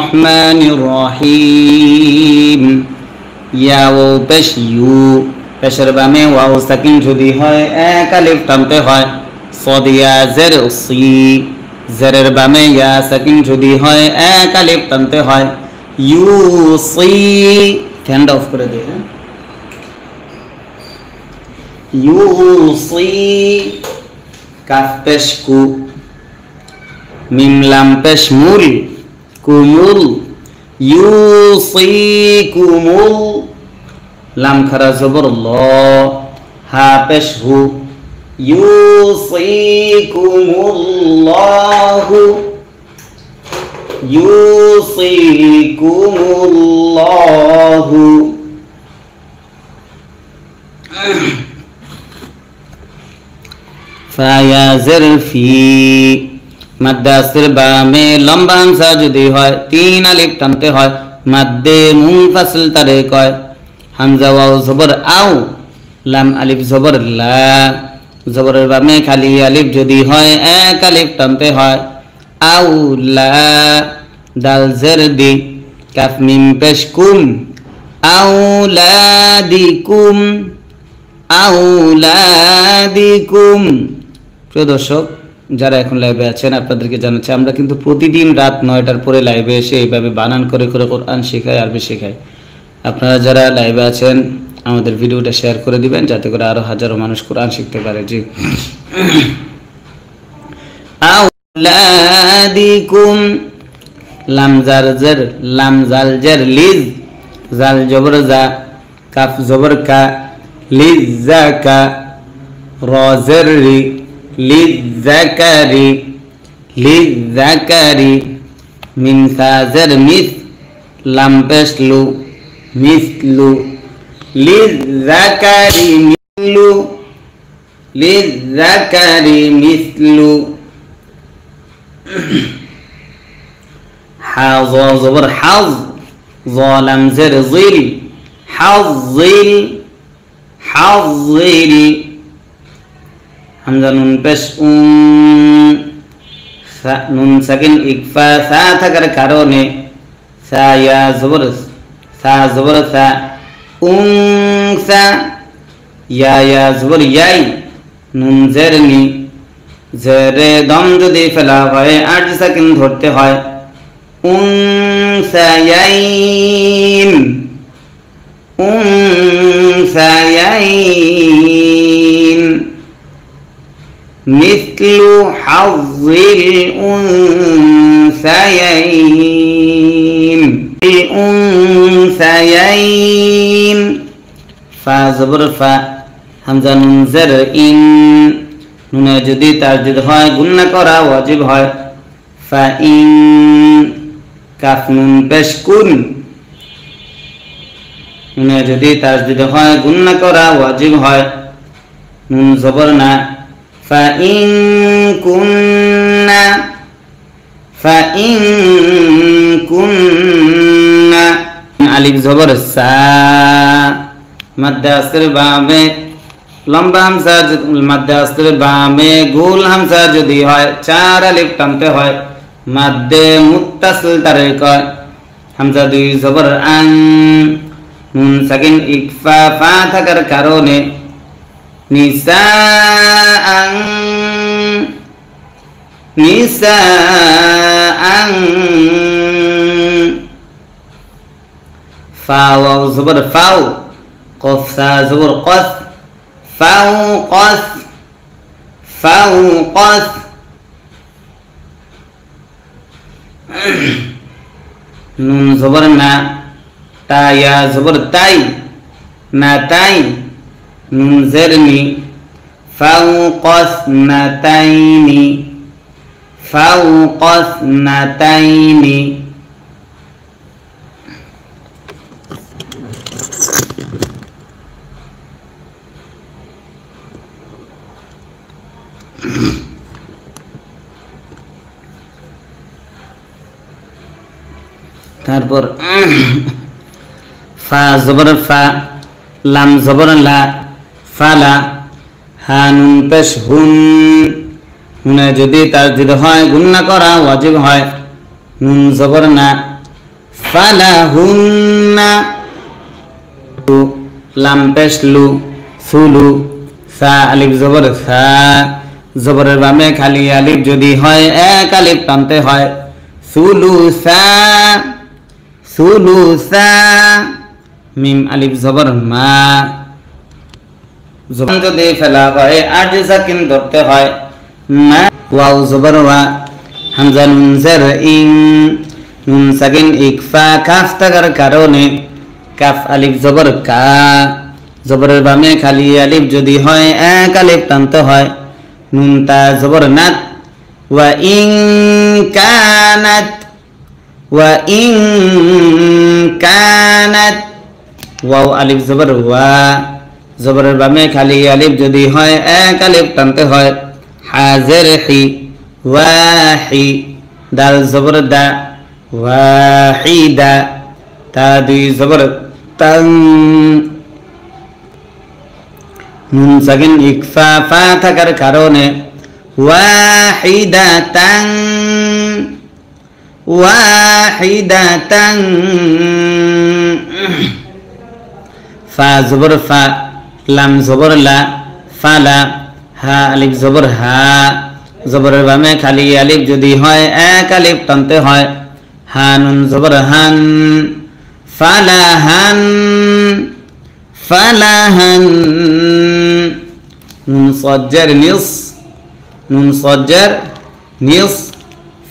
রহমানির রহিম। ইয়া ওয়াও পেশ ইউ, পেশের বামে ওয়াও সাকিন যদি হয় এক আলিফ টানতে হয়। সদ ইয়া জের সি, জেরের বামে ইয়া সাকিন যদি হয় এক আলিফ টানতে হয়। ইউসি, ফ্যানটা অফ করে দে। ইউসি, কাফ পেশ কু, মিম লাম পেশ মুল, কুমুল। ইউসিকুমুল, লাম খারা জবর ল, হা পেশ হু। ইউসিকুমুল্লাহু, ইউসিকুমুল্লাহু। ফায়া জের ফি, মাদ্দে আসর বামে লম্বা হামজা যদি হয় তিন আলিফ টানতে হয়। মাদ্দে মুনফাসিল তারে কয়। হামজা ওয়াও জবর আও, লাম আলিফ জবর লা, জবরের বামে খালি আলিফ যদি হয় এক আলিফ টানতে হয়। আও লা, দাল জের দি, কাফ মিম পেশ কুম। আউলাদিকুম, আউলাদিকুম। প্রিয় দর্শক, যারা এখন লাইভে আছেন আপনাদেরকে জানাচ্ছি, আমরা কিন্তু প্রতিদিন রাত 9টার পরে লাইভে এসে এইভাবে বানান করে করে কোরআন শেখাই, আরবি শেখাই। আপনারা যারা লাইভে আছেন আমাদের ভিডিওটা শেয়ার করে দিবেন, যাতে করে আরো হাজারো মানুষ কোরআন শিখতে পারে। জি, আউলাদিকুম, লাম জার জের, লাম জাল জের লিজ, জাল জবর জা, কাফ জবর কা, লিজ জাকা, র জের রি, লিযাকারি, লিযাকারি। মিন সা জের মিস, লাম পেশ লু, মিসলু। লিযাকারি মিসলু, লিযাকারি মিসলু। হা য জবর হাজ, য লাম জের জিল, হাজিল, হাজিল। হামজা নুন পেশ নুন সাকিন ইকফা সা থাকার কারণে সা ইয়া জবর, সা জবর সা, উনসা। ইয়া ইয়া জবর ইয়াই, নুন জের নি, জেরে দম যদি ফেলা হয় 8 সাকিন ধরতে হয়। উনসায়াইন, উনসায়াইন। মিসলু হাযিল উনসায়াইন, উনসায়াইন। ফা জবর ফা, হামজা নুন জের ইন, নুনে যদি তাসদীদ হয় গুণনা করা ওয়াজিব হয়। ফা ইন, কাফ নুন পেশ কুন, নুনে যদি তাসদীদ হয় গুণনা করা ওয়াজিব হয়। নুন জবর না, ফা ইন কুননা, ফা ইন কুননা। আলিফ জবর সা, মাদ্দে আসর বামে লম্বা হামজা, মাদ্দে আসর বামে গোল হামজা যদি হয় 4 আলিফ টানতে হয়। মাদ্দে মুত্তাসিল তারে কয়। হামজা 2 জবর আন, নুন সাকিন ইকফা ফা থাকার কারণে নিসাআন, নিসাআন। ফা ওয়াও জবর ফাও, কফ সা জবর কস, ফাও কস, ফাও কস। নুন জবর না, তা ইয়া জবর তাই, না তাই। নুন জের নি, ফাও কস না তাইনি, ফাও কস না তাইনি। তারপর ফা জবর ফা, লাম জবর লা, ফালা। হা নুন পেশ হুন, হুনে যদি তাসদীদ হয় গুণনা করা ওয়াজিব হয়। নুন জবর না, ফালাহুন্না, লাম পেশ লু, সুলু, সা আলিফ জবর সা, জবরের বামে খালি আলিফ যদি হয় এক আলিফ টানতে হয়, সুলুসা, সুলুসা। মিম আলিফ জবর মা, জবর যদি ফেলা হয় আট সাকিন ধরতে হয়, মা। ওয়াও জবর ওয়া, হামজা নুন জের ইং, নুন সাকিন ইকফা কাফ থাকার কারণে কাফ আলিফ জবর কা, জবরের বামে খালি আলিফ যদি হয় এক আলিফ টানতে হয়, নুন তা জবর নাত, ওয়া ইং কানাত, ওয়া ইং কানাত, ওয়াও আলিফ জবর ওয়া, জবরের বামে খালি আলিফ যদি হয় এক আলিফ টানতে হয়, হাজের হি, ওয়াহি, দাল জবর দা, ওয়াহিদা, তা দুই জবর তাং, নুন সাকিন ইকফা ফা থাকার কারণে ওয়াহিদাতাং, ওয়াহিদাতাং। ফা জবর ফা, লাম জবর লা, ফালা, হা আলিফ জবর হা, জবরের বামে খালি আলিফ যদি হয় এক আলিফ টানতে হয়, হা নুন জবর হান, ফালাহান, ফালাহান। নুন সজ্জার নিস, নুন সজ্জার নিস,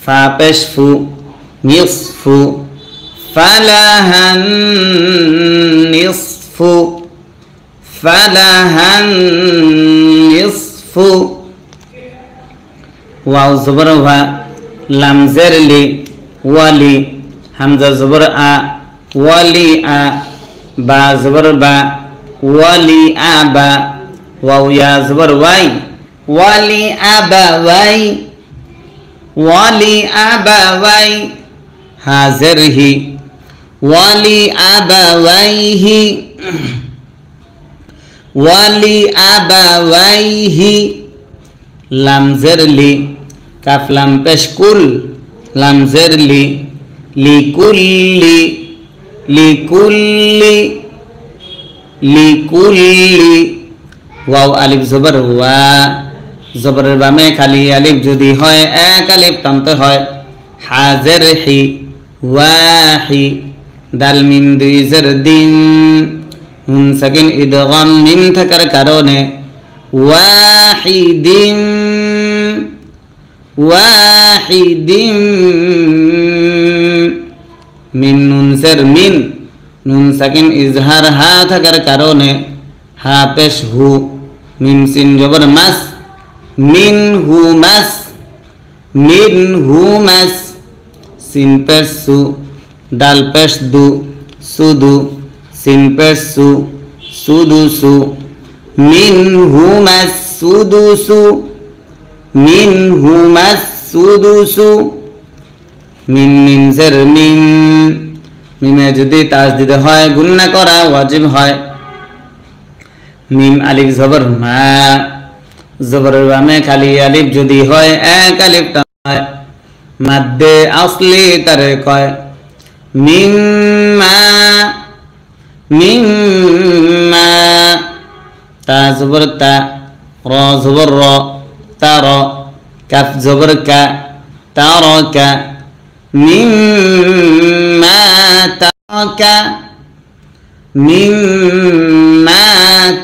ফা পেশ ফু, নিসফু, ফালাহান নিসফু, ফালাহান নিসফু। ওয়াও জবর ওয়া, লাম জের লি, ওয়ালি, হামজা জবর আ, ওয়ালি আ, বা জবর বা, ওয়ালি আবা, ওয়াও ইয়া জবর ওয়াই, ওয়ালি আবা ওয়াই, ওয়ালি আবা ওয়াই, হাজের হি, ওয়ালি আবা ওয়াইহি, ওয়ালি আবা ওয়াইহি। লাম জের লি, কাফ লাম পেশ কুল, লাম জের লি, লিকুল্লি, লিকুল্লি, লিকুল্লি। ওয়াও আলিফ জবর ওয়া, জবরের বামে খালি আলিফ যদি হয় এক আলিফ টানতে হয়, হাজের হি, ওয়াহি, দাল মিম দুই জের দিন, নুন সাকিন ইদগাম মিম থাকার কারণে ওয়াহিদিন, ওয়াহিদিন। মিন নুন জের মিন, নুন সাকিন ইজহার হা থাকার কারণে হা পেশ হু, মিম সিন জবর মাস, মিন হু মাস, মিন হু মাস। সিন পেশ সু, দাল পেশ দু, সুদু, সিন পেশ সু, সুদু সু, মিন হু মাস সুদু সু, মিন হু মাস সুদু সু। মিন মিম জের মিম, মিমে যদি তাসদিদ হয় গুণনা করা ওয়াজিব হয়। মিম আলিফ জবর মা, জবরের বামে খালি আলিফ যদি হয় এক আলিফ টান হয়, মাদ্দে আসলি তারে কয়। মিম্মা, মিম্মা, তা জবর তা, র জবর র, তার, কাফ জবর কা, তারকা, মিম্মা তারাকা, মিম্মা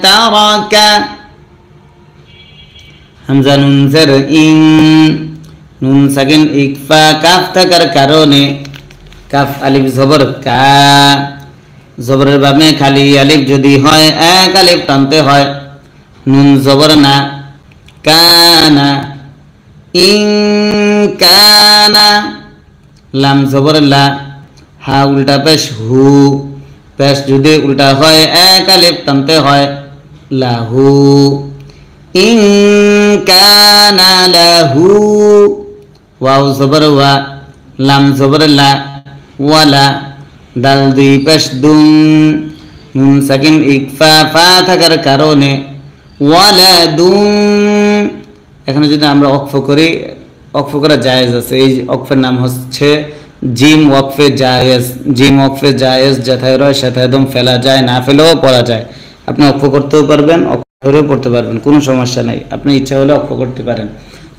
তারাকা। হামজা নুন জের ইং, নুন সাকিন ইকফা কাফ থাকার কারণে কাফ আলিফ জবর কা, জবরের বামে খালি আলিফ যদি হয় এক আলিফ টানতে হয়, নুন জবর না, কানা, ইং কানা। লাম জবর লা, হা উল্টা পেশ হু, পেশ যদি উল্টা হয় এক আলিফ টানতে হয়, লাহু, ইং কানা লাহু। ওয়াও জবর ওয়া, লাম জবর লা, ওয়ালা, দাল দুই পেশ দুং, নুন সাকিন ইকফা ফা থাকার কারণে ওয়ালা দুং। এখানে যদি আমরা অক্ফ করি, অক্ফ করা জায়েজ আছে। এই অক্ফের নাম হচ্ছে জিম ওয়াকফে জায়েজ, জিম ওয়াকফে জায়েজ যেথায় রয় সেথায় একদম ফেলা যায়, না ফেলেও পড়া যায়। আপনি অক্ষ করতেও পারবেন, অক্ষ ধরেও পড়তে পারবেন, কোনো সমস্যা নাই। আপনি ইচ্ছা হলে অক্ষ করতে পারেন।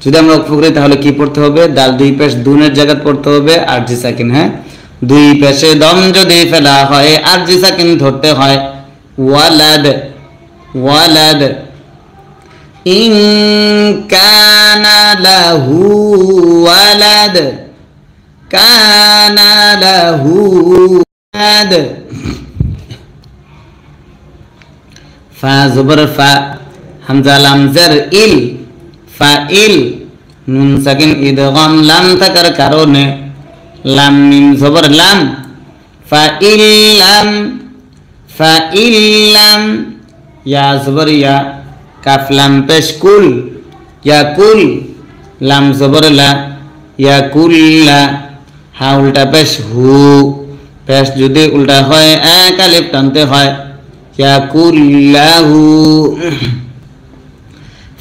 যদি আমরা অক্ষ করি তাহলে কি পড়তে হবে? দাল দুই পেশ দুনের জায়গায় পড়তে হবে আরজি সাকিন। হ্যাঁ, দুই পেশে দম যদি ফেলা হয় আরজি সাকিন ধরতে হয়। ওয়ালাদ, ওয়ালাদ। ইন কানা লাহু ওয়ালাদ, কানা লাহু ওয়ালাদ। ফা জবর ফা, হামজা লাম জার ইল, ফাইল। নুন সাকিন ইদগাম লাম থাকার কারণে লাম মিম জবর লাম, ফাইল্লাম, ফাইল্লাম। ইয়া জবর ইয়া, কাফ লাম পেশ কুল, ইয়াকুল। লাম জবর লা, ইয়াকুল্লা। হা উল্টা পেশ হু, পেশ যদি উল্টা হয় এক আলিফ টানতে হয়। ইয়াকুল্লাহু।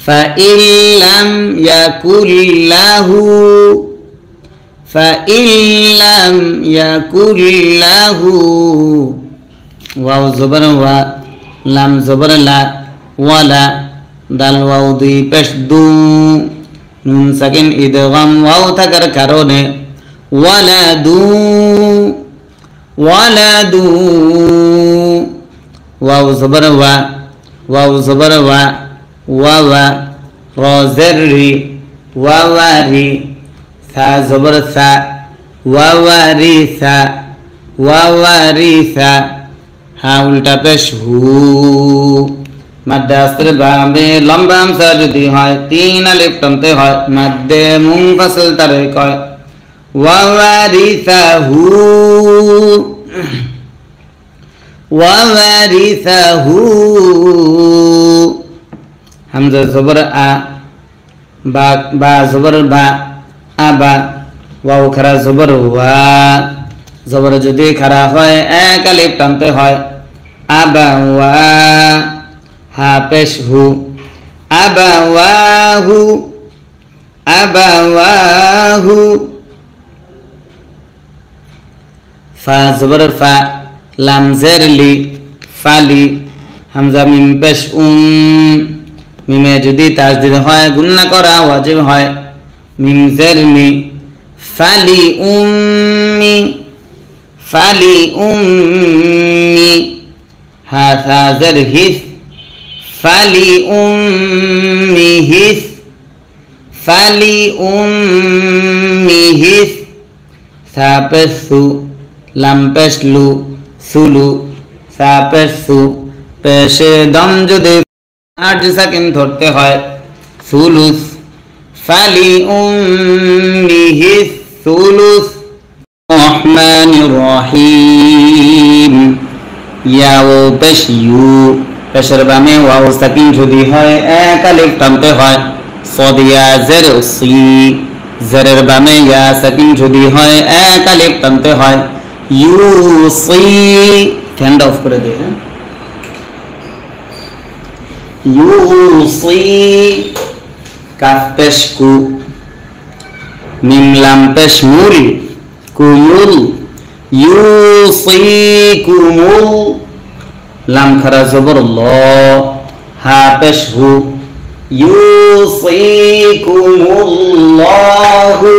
ফাইল্লাম ইয়াকুল্লাহু, ফাইল্লাম ইয়াকুল্লাহু। ওয়াও জবর ওয়া, লাম জবর লা, ওয়ালা। দাল ওয়াও দুই পেশ দু, নুন সাকিন ইদগাম ওয়াও থাকার কারণে ওয়ালাদু, ওয়ালাদু। ওয়াও জবর ওয়া, ওয়াও জবর ওয়া, ওয়াওয়া। র জের রি, ওয়াওয়ারি। সা জবর সা, ওয়াওয়ারিসা, ওয়াওয়ারিসা। হা উল্টা পেশ হু। মাদ্দে আসরে বামে লম্বা হামজা যদি হয় তিন আলিফ টানতে হয়। মাদ্দে মুনফাসিল তারে কয় ওয়াওয়ারিসাহু, ওয়াওয়ারিসাহু। হামজা জবর আ, বা বা জবর বা, আবা। ওয়াও খারা জবর ওয়া, জবর যদি খারা হয় এক আলিফ টানতে হয়। আবা ওয়া, হা পেশ হু, আবাওয়াহু, আবাওয়াহু। ফা জবর ফা, লাম জের লি, ফালি। হামজা মিম পেশ মিমে যদি তাসদীদ হয় গুন্না করা ওয়াজিব হয়। মিম জের মি, ফালি উম্মি, ফালি উম্মি। হা সা জের হিস, ফালি উম্মিহিস, ফালি উম্মিহিস। সা পেশ সু, লাম পেশ লু, সুলু। সা পেশ সু, পেশে দম যদি আরজি সাকিন ধরতে হয় সুলুস। ফালি উম্মিহিস সুলুস। রহমানির রহিম। ইয়াও পেশ ইউ, পেশের বামে ওয়াও সাকিন যদি হয় এক আলিফ টানতে হয়। সদ ইয়া জের সি, জেরের বামে ইয়া সাকিন যদি হয় এক আলিফ টানতে হয়। ইউসি। ফ্যানটা অফ করে দে। ইউসি। কাফ পেশ কু, মিম লাম পেশ মুল, কুমুল। ইউসিকুমুল। লাম খারা জবর ল, হা পেশ হু। ইউসিকুমুল্লাহু,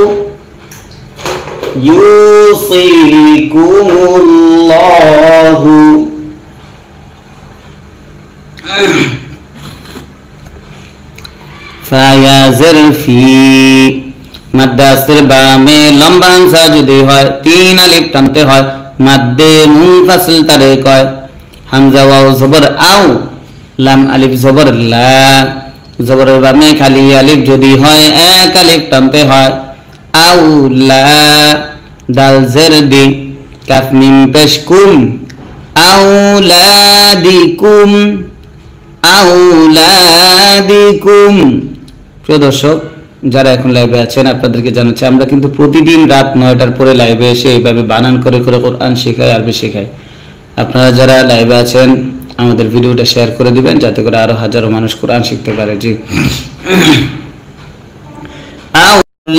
ইউসিকুমুল্লাহু। ফায়া জের ফি, মাদ্দে আসরে বামে লম্বা হামজা যদি হয় তিন আলিফ টানতে হয়। মাদ্দে মুনফাসিল তারে কয়। হামজা ওয়াও জবর আও, লাম আলিফ জবর লা। জবরের বামে খালি আলিফ যদি হয় এক আলিফ টানতে হয়। আউলা। দাল জের দি, কাফ মিম পেশ কুম। আউলাদিকুম, আউলাদিকুম। প্রিয় দর্শক, যারা এখন লাইভে আছেন আপনাদেরকে জানাচ্ছি আমরা কিন্তু প্রতিদিন রাত 9টার পরে লাইভে এসে এইভাবে বানান করে করে কোরআন শেখাই, আরবি শেখাই। আপনারা যারা লাইভে আছেন আমাদের ভিডিওটা শেয়ার করে দিবেন যাতে করে আরো হাজারো মানুষ কোরআন শিখতে পারে। জি।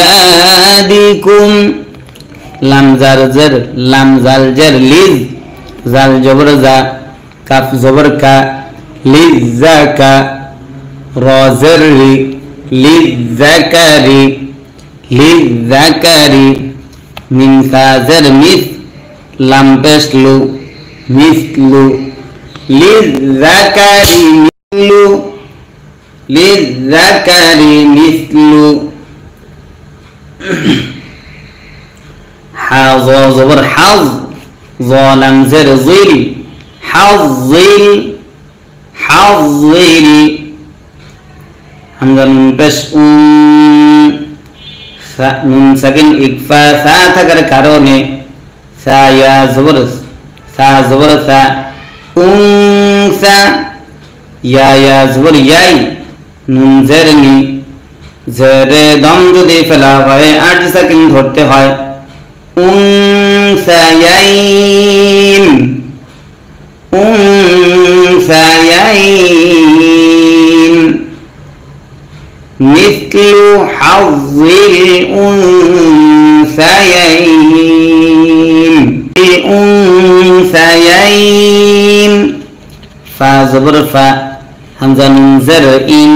আউলাদিকুম, লাম জার জের লাম জাল জের লিজ জাল জবর জা কাফ জবর কা লিজ জাকা র জের রি লিজ জাকারি লিজ জাকারি মিম সা জের মিস লাম পেশ লু মিসলু লিজ জাকারি মিসলু লিজ জাকারি মিসলু حاظ زبر حظ ظالم زر ظل حظل حظل همزة نون পেশ নুন সাকিন ইকফা সা থাকার কারণে সা ইয়া জবর সা উনসা ইয়া জবর ইয়াই নুন জেরনি জেরে দম যদি ফেলা হয় 8 সেকেন্ড ধরতে হয় উনসায়াইন উনসায়াইন মিসলু হাযিল উনসায়াইন উনসায়াইন ফা জবর ফা হামজা নুন জের ইন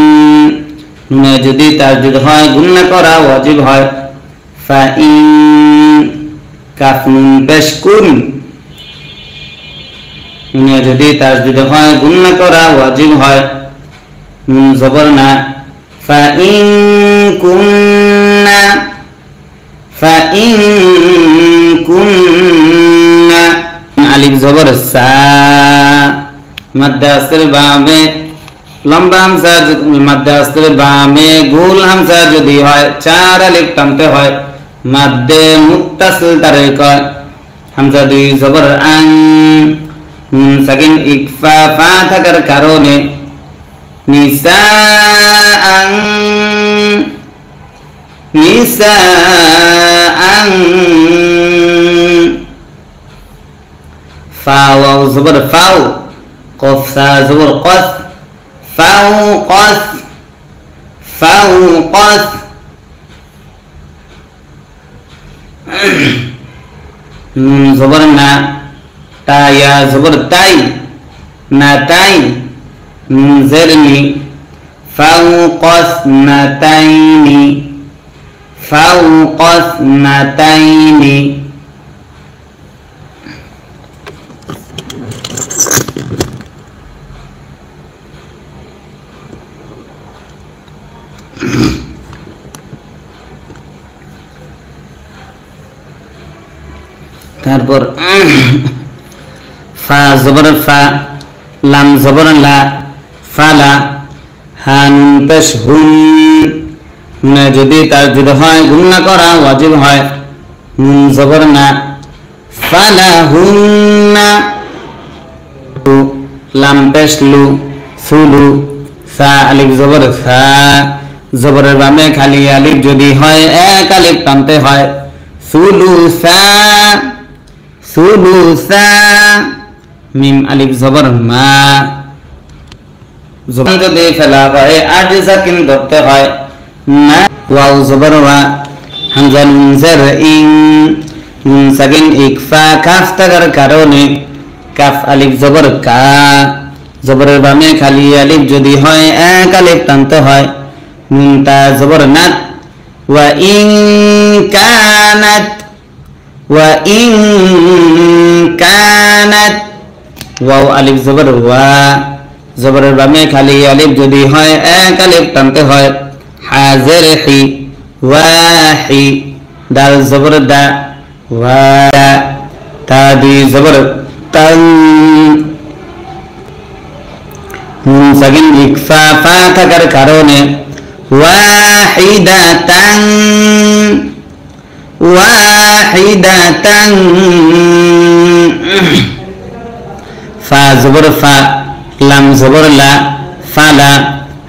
নুনে যদি তাসদীদ হয় গুণনা করা ওয়াজিব হয় ফা ইন কাফ নুন পেশ কুন নুনে যদি তাসদীদ হয় গুণনা করা ওয়াজিব হয় নুন জবর না ফা ইন কুননা আলিফ জবর সা মাদ্দাসির বামে লম্বা হামজা মাদ্দাসির বামে গোল হামজা যদি হয় 4 আলিফ টানতে হয় মাদ্দে মুত্তাসিল তারে কয় হামজা দুই জবর আন নুন সাকিন ইকফা ফা থাকার কারণে নিসাআন ফা ওয়াও জবর ফাও কফ সা জবর কস فوقس نون زبر نا تا يا زبر تاي ناتاي نون زرني فوقس ناتاين তারপর ফা জবর ফা লাম জবর লা ফালা হা নুন পেশ হুন না যদি তাসদীদ হয় গুণনা করা ওয়াজিব হয় নুন জবর না ফালা হুন্না লাম পেশ লু সুলু সা আলিফ জবর সা জবরের বামে খালি আলিফ যদি হয় এক আলিফ টানতে হয় সুলুসা মিম আলিফ জবর মা জবর যদি ফেলা হয় 8 সাকিন ধরতে হয় মা ওয়াও জবর ওয়া হামজা নুন জের ইন নুন সাকিন ইকফা কাফ থাকার কারণে কাফ আলিফ জবর কা জবরের বামে খালি আলিফ যদি হয় এক আলিফ টানতে হয় নুন তা জবর নাত ওয়া ইন কানাত ওয়াও আলিফ জবর ওয়া জবরের বামে খালি আলিফ যদি হয় এক আলিফ টানতে হয় হাজের হি ওয়াহি দাল জবর দা ওয়া তা দুই জবর তান নুন সাকিন ইকফা ফা থাকার কারণে ওয়াহিদাতান ফা জবর ফা লাম জবর লা ফালা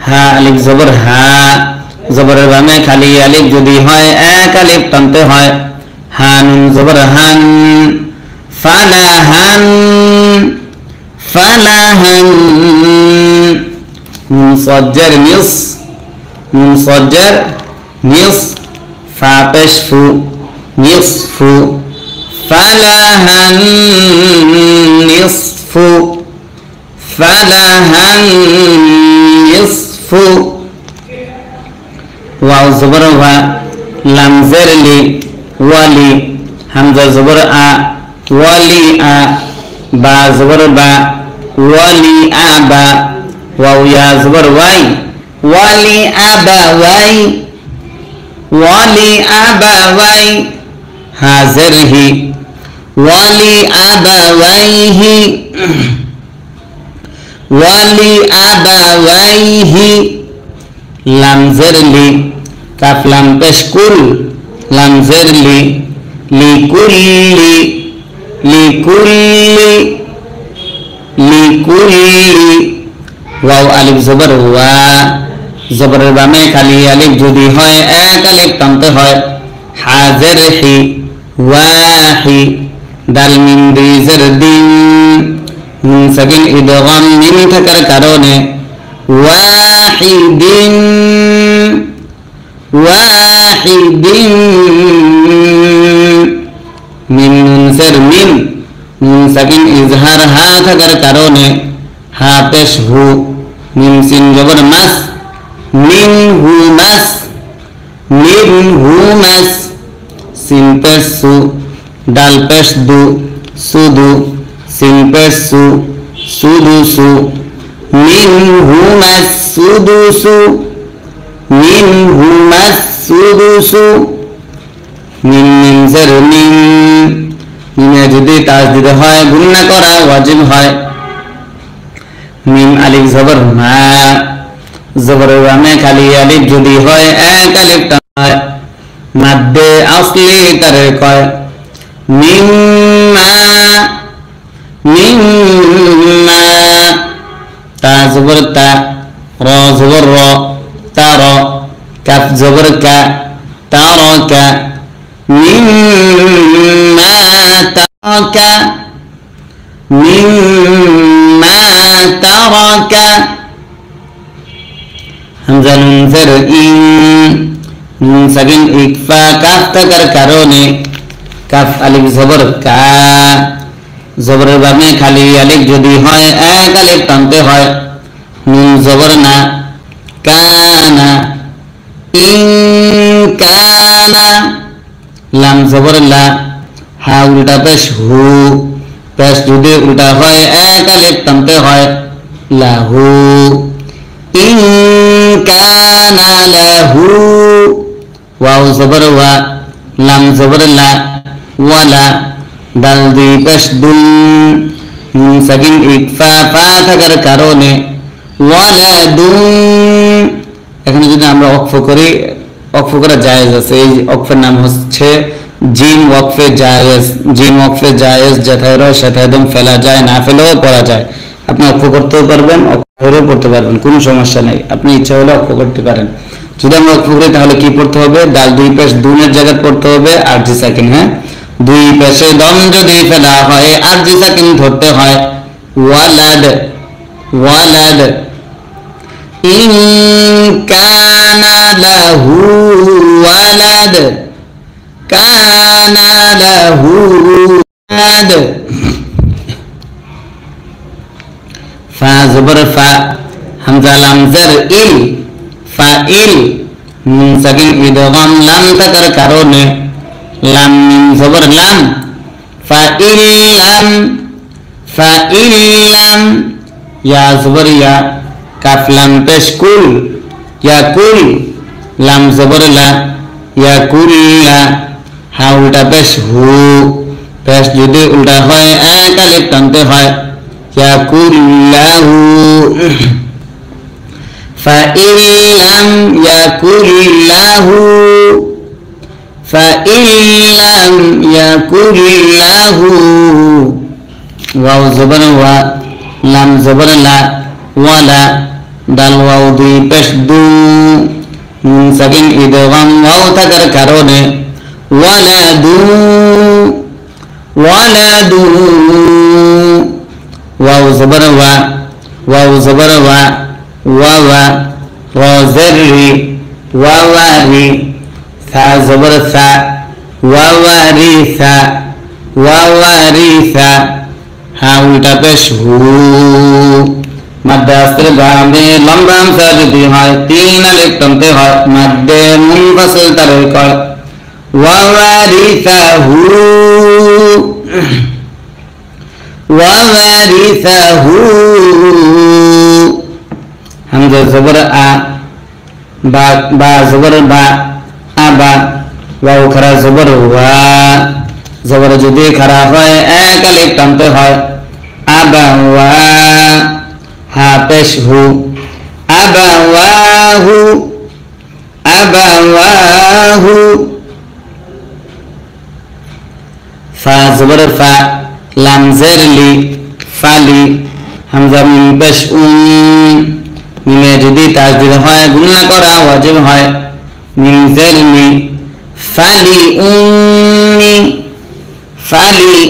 হা আলিফ জবর হা জবরের বামে খালি আলিফ যদি হয় এক আলিফ টানতে হয় হা নুন জবর হান ফালাহান নুন সজ্জার নিস ফা পেশ ফু নিসফু فلها النصف فلها النصف واو زبر وا لام زر لي ولي همزة زبر آ ولي آ با زبر با ولي آبا واو يا زبر واي ولي آبا واي ولي آبا واي هازره ولي أبويه ولي أبويه لام زرلي كاف لام بشكل لام زرلي لكل واو ألف زبر وا زبر বামে খালি আলিফ যদি হয় এক আলিফ টানতে হয় হাজের হি ওয়াহি দাল মিম দুই জের দিন নুন সাকিন ইদগাম মিম থাকার কারণে ওয়াহিদিন মিম নুন জের মিম নুন সাকিন ইজহার হা থাকার কারণে হা পেশ হু মিম সিন জবর মাস মিন হু মাস সিন পেশ সু ডাল পেশ দু সুদু সিন পেশ সু সুদুসু মিনহু মাসুদুসু মিনহু মাসুদুসু মিন মিন জের মিন মিমে যদি তাসদীদ হয় গুণনা করা ওয়াজিব হয় মিম আলিফ জবর মা জবর ওয়ামে খালি আলিফ যদি হয় এক আলিফ টান হয় মাদ্দে আসলি তারে কয় মিম্মা তা জবর তা র জবর র তার কাফ জবর কা তারকা মিম্মা তারাকা হামজা নুন জের ইন নুন সাকিন ইকফা কাফ থাকার কারণে কাফ আলিফ জবর কা জবরের বামে খালি আলিফ যদি হয় এক আলিফ টানতে হয় নুন জবর না কানা ইন কানা লাম জবর লা হা উল্টা পেশ হু পেশ যদি উল্টা হয় এক আলিফ টানতে হয় লাহু ইন কানা লাহু ওয়াও জবর ওয়া লাম জবর লা ওয়ালা দাল দুই পেশ দুন নুন সাকিন ইকফা ফা থাকার কারণে ওয়ালাদুন এখানে যদি আমরা ওয়াকফ করি ওয়াকফ করা জায়েজ আছে এই ওয়াকফের নাম হচ্ছে জিম ওয়াকফে জায়েজ জিম ওয়াকফে জায়েজ যেথায় রয় সেথায় একদম ফেলা যায় না ফেলেও পড়া যায় আপনি ওয়াকফ করতেও পারবেন ওয়াকফেও পড়তে পারবেন কোনো সমস্যা নেই আপনি ইচ্ছা হলে ওয়াকফ করতে পারেন যদি আমরা ওয়াকফ করি তাহলে কি পড়তে হবে দাল দুই পেশ দুনের জায়গায় পড়তে হবে আরজি সাকিন হ্যাঁ দুই পেশে দম যদি ফেলা হয় আরজি সাকিন ধরতে হয় ওয়ালাদ ওয়ালাদ ইন কানা লাহু ওয়ালাদ কানা লাহু ওয়ালাদ ফা জবর ফা হামজা লাম জের ইল ফাইল নুন সাকিন ইদগাম লাম থাকার কারণে লাম মিম জবর লাম ফাইলাম ইয়া জবর ইয়া কাফ লাম পেশ কুল ইয়াকুল লাম জবর লা ইয়াকুল্লা হা উল্টা পেশ হু পেশ যদি উল্টা হয় এক আলিফ টানতে হয় ইয়াকুল্লাহু ফাইলাম ইয়াকুল্লাহু فإن لم يكن له واو زبر وا لام زبر لا ولا دال واو দুই পেশ দু নুন সাকিন ইদগাম ওয়াও থাকার কারণে ওয়ালাদু واو زبر وا واو زبر وا واوا را زري واواري ثا زبر ثا ووارثا ওয়ারিসা হা উল্টা পেশ হু মাদ্দে আসরে বামে লম্বা হামজা যদি হয় তিন আলিফ টানতে হয় মাদ্দে মুনফাসিল তারে কয় ওয়ারিসাহু ওয়ারিসাহু হামজা জবর আ বা বা জবর বা আবা ওয়াও খারা জবর ওয়া জবর যদি খারা হয় এক আলিফ টানতে হয় আবা ওয়া হা পেশ হু আবাওয়াহু আবাওয়াহু ফা জবর ফা লাম জের লি ফালি হামজা মিম পেশ মিমে যদি তাসদীদ হয় গুণনা করা ওয়াজিব হয় মিম জের মি ফালি ফালি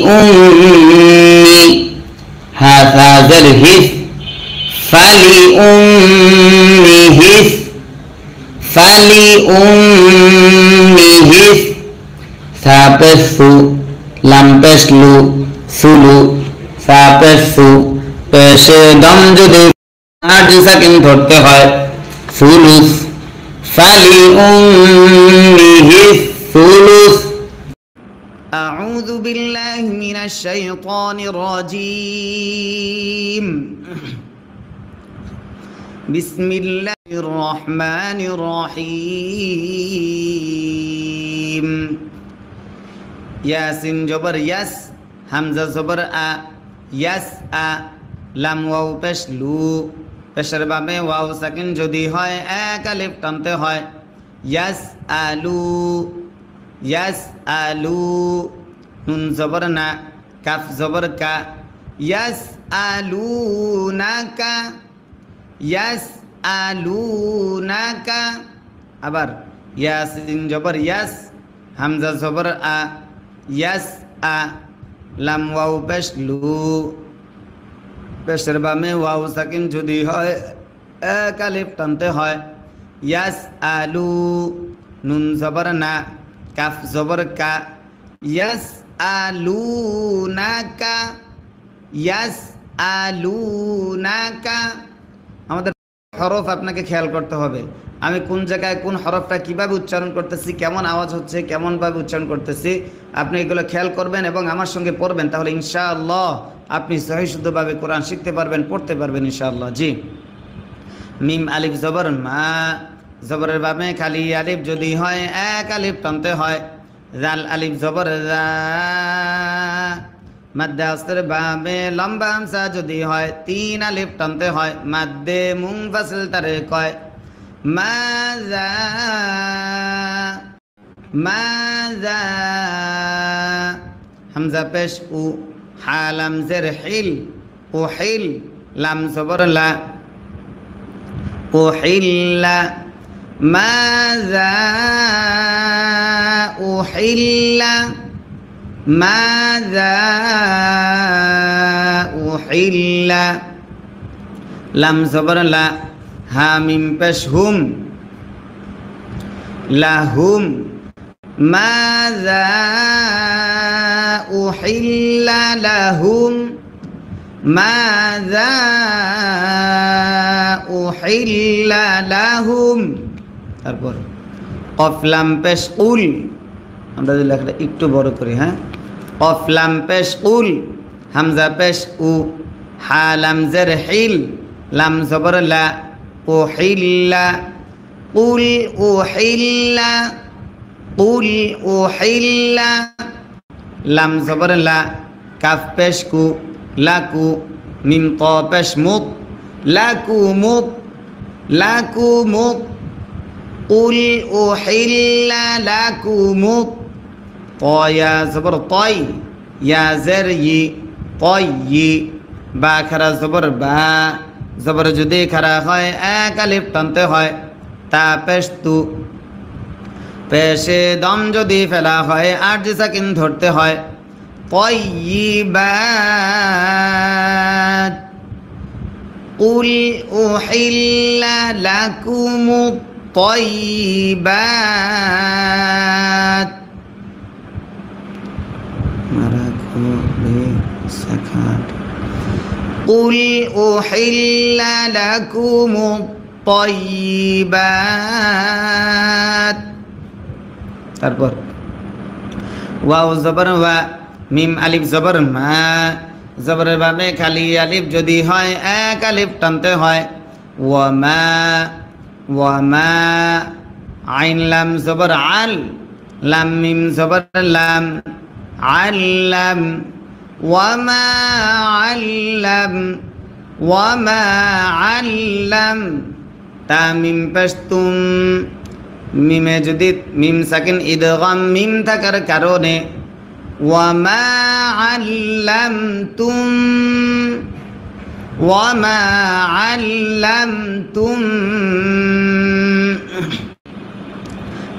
হা সা জের হিস ফালি হিস ফালি হিস সা পেশ সু লাম পেশ লু সুলু সা পেশ সু পেশে দম যদি 8 সেকেন্ড ধরতে হয় সুলুস ফালি হিস সুলুস أعوذ بالله من الشيطان الرجيم بسم الله الرحمن الرحيم ياسين جبر يس همزة جبر أ يس أ লাম ওয়াও পেশ লু পেশের বামে ওয়াও সাকিন যদি হয় এক আলিফ টানতে হয় ইয়াস আলু নুন জবর না কাফ জবর কা ইয়াস আলুনাকা আবার ইয়াসিন জবর ইয়াস হামজা জবর আ ইয়াস আ লাম ওয়াও পেশ লু পেশের বামে ওয়াও সাকিন যদি হয় এক আলিফ টানতে হয় ইয়াস আলু নুন জবর না কাফ জবর কা ইয়াস আলুনাকা আমাদের হরফ আপনাকে খেয়াল করতে হবে আমি কোন জায়গায় কোন হরফটা কিভাবে উচ্চারণ করতেছি কেমন আওয়াজ হচ্ছে কেমন ভাবে উচ্চারণ করতেছি আপনি এগুলো খেয়াল করবেন এবং আমার সঙ্গে পড়বেন তাহলে ইনশাআল্লাহ আপনি সহি শুদ্ধভাবে কোরআন শিখতে পারবেন পড়তে পারবেন ইনশাআল্লাহ জি মিম আলিফ জবর মা জবরের বামে খালি আলিফ যদি হয় এক আলিফ টানতে হয় জাল আলিফ জবর জা মাদ্দে আসরের বামে লম্বা হামজা যদি হয় তিন আলিফ টানতে হয় মাদ্দে মুনফাসিল তারে কয় মাজা হামজা পেশ উ হা লাম জের হিল ও হিল লাম জবর লা ও হিল্লা ماذا أحل لم زبر لا ها ميم পেশ হুম লাহুম ماذا أحل لهم ماذا أحل لهم তারপর কফ লাম পেশ উল আমরা যদি লেখাটা একটু বড় করি হ্যাঁ কফ লাম পেশ উল হামজা পেশ উ হা লাম জের হিল লাম জবর লা উহিল্লা কুল উহিল্লা লাম জবর লা কাফ পেশ কু লাকু মিম ত পেশ মুত লাকুমুত قل أحل لكم طيا زبر طي يا زري طي با خرا زبر با زبر যদি খারা হয় এক আলিফ টানতে হয় তা পেশ তু পেশে দম যদি ফেলা হয় 8 সেকেন্ড ধরতে হয় طيبات قل أحل لكم الطيبات قل أحل لكم الطيبات তারপর ওয়াও জবর ওয়া মিম আলিফ জবর মা জবরের বামে খালি আলিফ যদি হয় এক আলিফ টানতে হয় ওয়া মা আইন লাম জবর আল লাম মিম জবর লাম আল্লাম ওয়া মা আল্লাম তা মিম পেশতুম মিমে যদি মিম সাকিন ইদগাম মিম থাকার কারণে ওয়া মা আল্লামতুম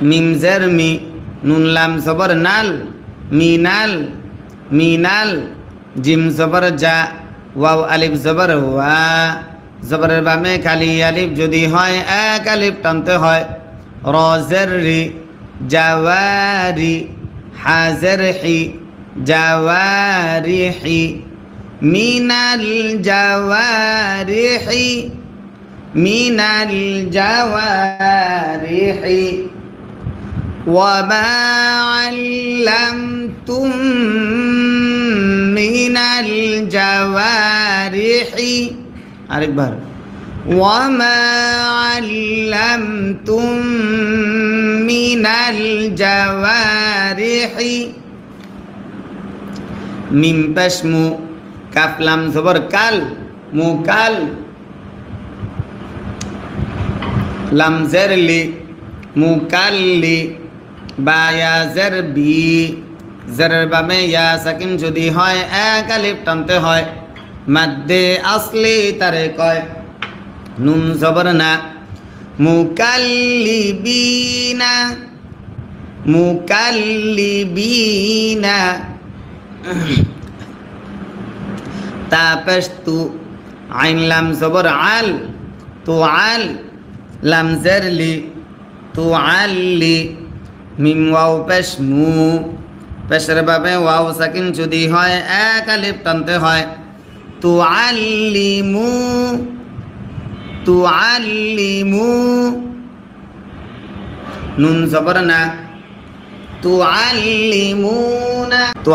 মিম জের মি নুন লাম জবর নাল মিনাল জিম জবর জা ওয়াও আলিফ জবর ওয়া জবরের বামে খালি আলিফ যদি হয় এক আলিফ টানতে হয় র জের রি জাওয়ারি হাজের হি জাওয়ারিহি মিনাল জাওয়ারিহি وما علمتم من الجوارح আরেকবার وما علمتم من الجوارح মিম পেশ মু কাফ লাম জবর কাল মুকাল লাম জের লি মুকাল্লি বা ইয়া জের বি জেরের বামে ইয়া সাকিন যদি হয় এক আলিফ টানতে হয় মাদ্দে আসলি তারে কয় নুন জবর না মুকাল্লিবিনা তা পেশ তু আইন লাম জবর আল তু আল লাম জের লি তু আল্লি মিম ওয়াও পেশ মু পেশের বাবে ওয়াও সাকিন যদি হয় এক আলিফ টানতে হয় তু আল্লিমু নুন জবর না তু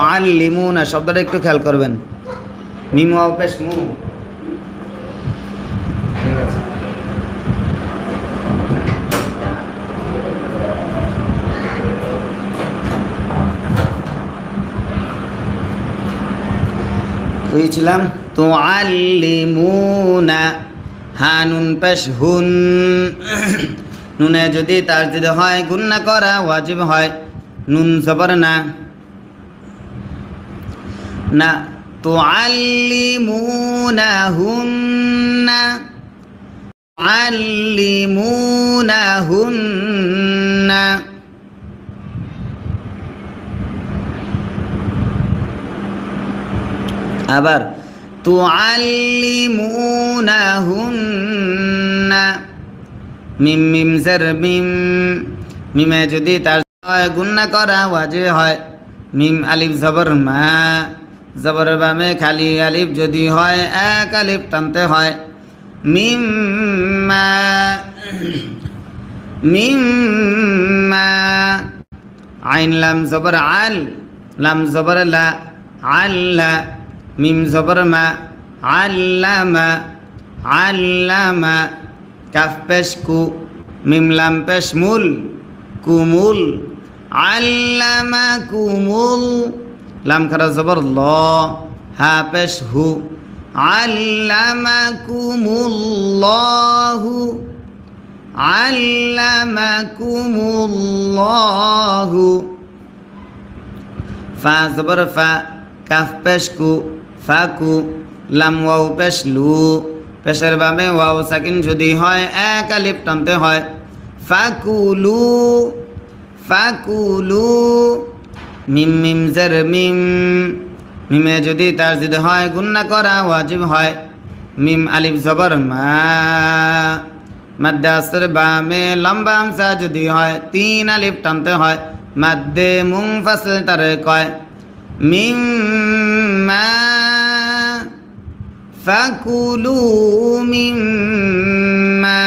আল্লিমুনা শব্দটা একটু খেয়াল করবেন মিম ওয়াও পেশ মু বুঝছিলাম তো আল্লিমুনা হানুন পেশ হুন নুনে যদি তার যদি হয় গুন্না করা ওয়াজিব হয় নুন জবর না তো আল্লিমুনাহুন্না আবার তুআল্লিমুনাহুন্না মিম মিম জের মিম মিমে যদি তার গুন্না করা ওয়াজিব হয় মিম আলিফ জবর মা জবর বামে খালি আলিফ যদি হয় এক আলিফ টানতে হয় মিম্মা আইন লাম জবর আল লাম জবর লা আল্লা মিম জবর মা আল্লামা কাফ পেশ কু মিম লাম পেশ মুল কুমুল আল্লামাকুমুল লাম খারা জবর ল হা পেশ হু আল্লামাকুমুল্লাহু ফা জবর ফা কাফ পেশ কু ফাকু লাম ওয়াও পেশ লু পেশের বামে ওয়াও সাকিন যদি হয় এক আলিফ টানতে হয় ফাকুলু মিম মিম জের মিম মিমে যদি তার যদি হয় গুন্না করা ওয়াজিব হয় মিম আলিফ জবর মা মাদ্দাসের বামে লম্বা হামজা যদি হয় তিন আলিফ টানতে হয় মাদ্দে মুনফাসিল তারে কয় মিম فكلوا مما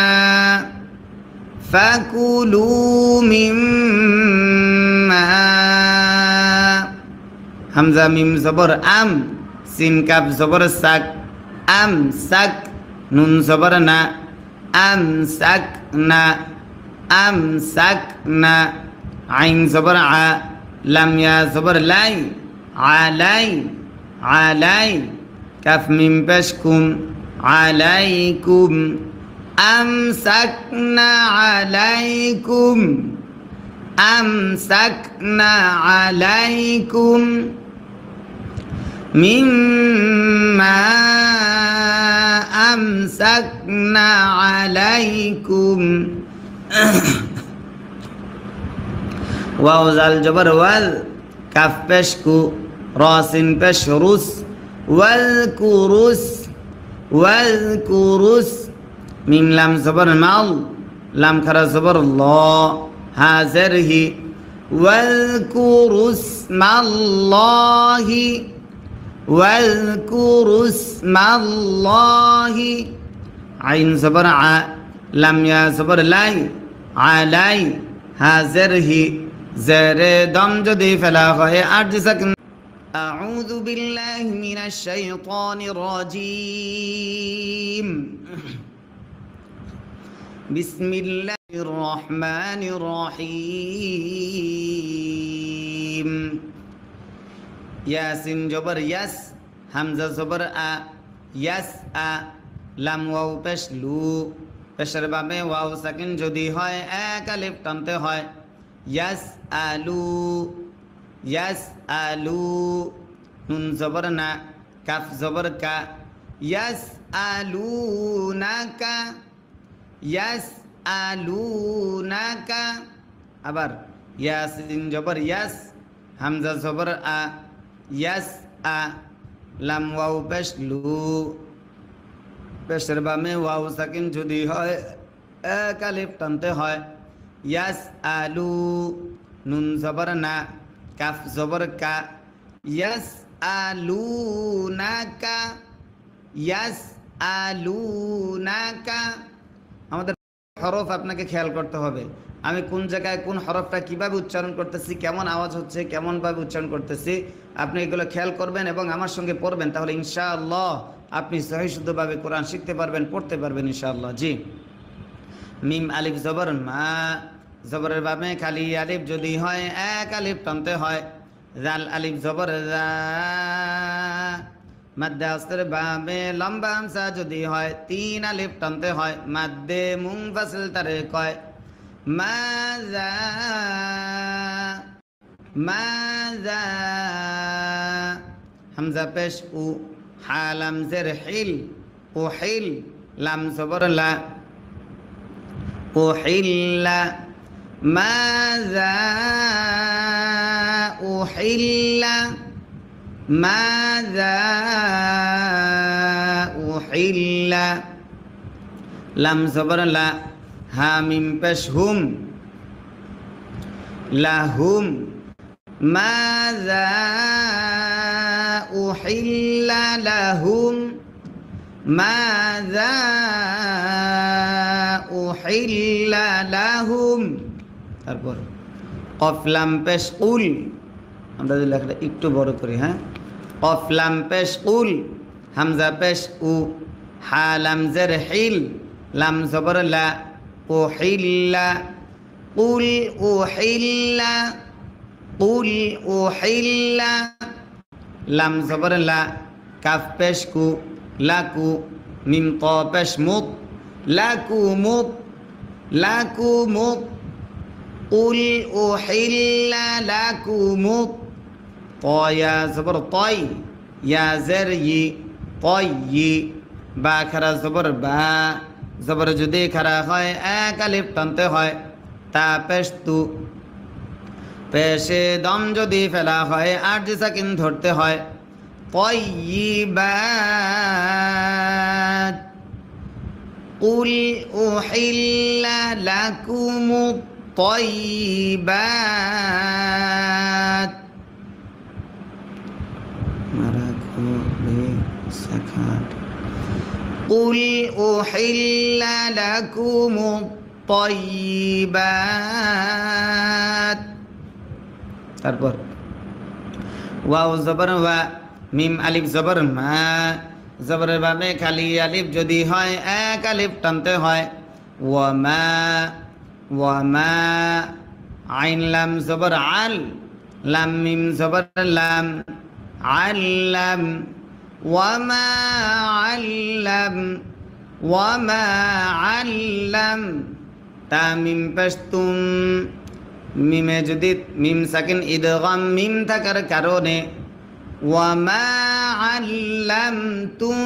হামজা মিম জবর আম, সিন কাফ জবর সাক, আম সাক, নুন জবর না, আম সাক না, আম সাক না, আইন জবর আ, লাম ইয়া জবর লাই, আলাই, আলাই, কাফ মিম পেশ কুম, আলাইকুম, আমসাকনা আলাইকুম, আমসাকনা আলাইকুম, মিম্মা আমসাকনা আলাইকুম। ওয়াও জাল জবর ওয়াল, কাফ পেশ কু, র সিন পেশ রুস, ওয়াল কুরুস, ওয়াল কুরুস, মিম লাম জবর মাল, লাম খারা জবর ল, হাজের হি, ওয়াল কুরুস মাল্লাহি, ওয়াল কুরুস মাল্লাহি, আইন জবর আ, লাম ইয়া জবর লাই, আলাই, হাজের হি, জেরে দম যদি ফেলা হয় 8 সেকেন্ড। أعوذ بالله من الشيطان الرجيم بسم الله الرحمن الرحيم ياسين جبر يس همزة جبر أ يس أ লাম ওয়াও পেশ লু, পেশের বাবে ওয়াও সাকিন যদি হয় এক আলিফ টানতে হয়, ইয়াস আলু, ইয়াস আলু, নুন জবর না, কাফ জবর কা, ইয়াস আলু নাকা, ইয়াস আলু নাকা। আবার ইয়াসিন জবর ইয়াস, হামজা জবর আ, ইয়াস আ, লাম ওয়াও পেশ লু, পেশের বামে ওয়াও সাকিন যদি হয় এক আলিফ টানতে হয়, ইয়াস আলু, নুন জবর না, কাফ জবর কা, ইয়াস আলু নাকা, ইয়াস আলু নাকা। আমাদের হরফ আপনাকে খেয়াল করতে হবে, আমি কোন জায়গায় কোন হরফটা কিভাবে উচ্চারণ করতেছি, কেমন আওয়াজ হচ্ছে, কেমনভাবে উচ্চারণ করতেছি, আপনি এগুলো খেয়াল করবেন এবং আমার সঙ্গে পড়বেন, তাহলে ইনশাআল্লাহ আপনি সহি শুদ্ধভাবে কোরআন শিখতে পারবেন, পড়তে পারবেন ইনশাআল্লাহ। জি, মিম আলিফ জবর মা, জবরের বামে খালি আলিফ যদি হয় এক আলিফ টানতে হয়, জাল আলিফ জবর জা, মাদ্দে আসরের বামে লম্বা হামজা যদি হয় 3 আলিফ টানতে হয়, মাদ্দে মুনফাসিল তারে কয়, মাজা, মাজা, হামজা পেশ উ, হা লাম জের হিল, ও হিল, লাম জবর লা, ও হিল্লা, মাজা উহিল্লা, মাজা উহিল্লা, লাম জবর লা, হা মিম পেশ হুম, লাহুম, মাজা উহিল্লা লাহুম, মাজা উহিল্লা লাহুম। তারপর কফ লাম পেশ কুল, আমরা যদি লেখাটা একটু বড় করি, হ্যাঁ, কফ লাম পেশ কুল, হামজা পেশ উ, হা লাম জের হিল, লাম জবর লা, উহিল্লা, কুল উহিল্লা, কুল উহিল্লা, লাম জবর লা, কাফ পেশ কু, লাকু, মিম ত পেশ মুত, লাকুমুত, লাকুমুত, কুল উহিল্লা লাকুমুত, তয়া জবর তয়, ইয়া জের ই, তয়্যি, বা খারা জবর বা, জবর যদি খারা হয় এক আলিফ টানতে হয়, তা পেশ তু, পেশে দম যদি ফেলা হয় 8 সেকেন্ড ধরতে হয়, طيبات قل أحل لكم الطيبات قل أحل لكم الطيبات তারপর ওয়াও জবর ওয়া মিম আলিফ জবর মা জবরের বামে খালি আলিফ যদি হয় এক আলিফ টানতে হয় ওয়া মা আইন লাম জবর আল লাম মিম জবর লাম আল্লাম ওয়া মা আল্লাম তা মিম পেশতুম মিমে যদি মিম সাকিন ইদগাম মিম থাকার কারণে ওয়ামা আল্লামতুম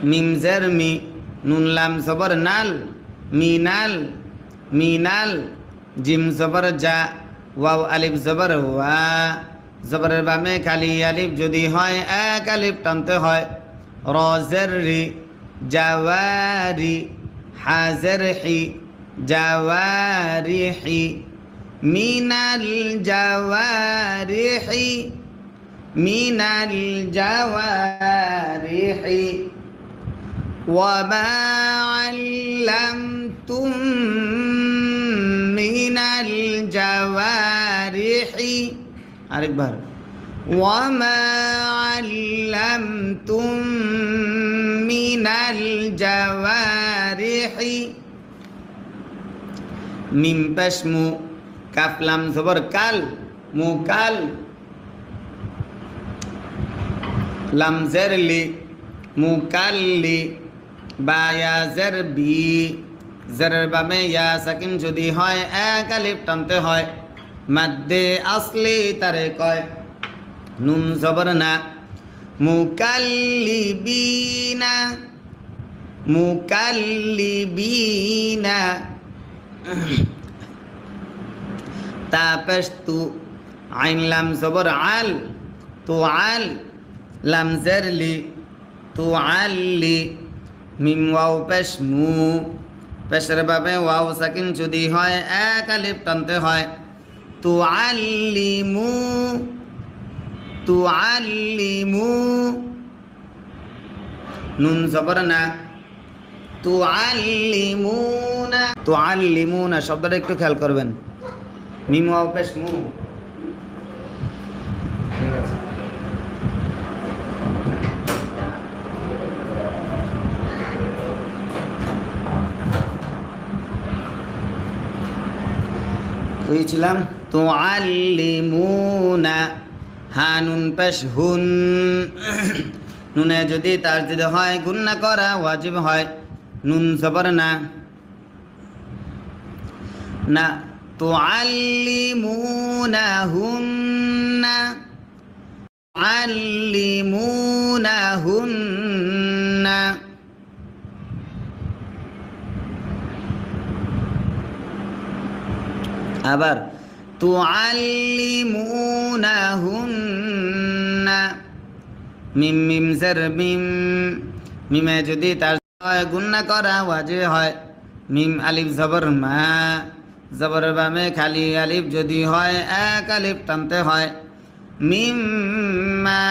মিম জের মি নুন লাম সবর নাল মিনাল জিম সবর যা ওয়াও আলিফ জবর ওয়া জবরের বামে খালি আলিফ যদি হয় এক আলিফ টানতে হয় রজের রি জাওয়ারি হাজের হি জাওয়ারিহি মিনাল জাওয়ারিহি ওয়ামা আল্লামতুম মিনাল জাওয়ারিহি আরেকবার ওয়ামা আল্লামতুম মিনাল জাওয়ারিহি মিম পেশমু কাফ লাম জবর কাল মুকাল লাম জের লি মুকাল্লি বা ইয়া জের বি জেরের বামে ইয়া সাকিন যদি হয় এক আলিফ টানতে হয় মাদ্দে আসলি তারে কয় নুন জবর না মুকাল্লিবিনা তাপস্তু আইন লাম জবর আল তু আল লাম জেরলি তু আল্লি মিম ওয়াও পেশ মু পেশের বাবে ওয়াও সাকিন যদি হয় এক আলিফ টানতে হয় তু আল্লিমু নুন জবর না তুআল্লিমুনা শব্দটা একটু খেয়াল করবেন মিম ওয়াও পেশ মু কইছিলাম তুআল্লিমুনা হানুন পেশ হুন নুনে যদি তাসদিদ হয় গুন্না করা ওয়াজিব হয় নুন জবর না তুআল্লিমুনাহুন্না আবার তুআল্লিমুনাহুন্না মিম মিম জের মিম মিমে যদি তার গুন্না করা ওয়াজিব হয় মিম আলিফ জবর মা জবর বামে খালি আলিফ যদি হয় এক আলিফ টানতে হয় মিম্মা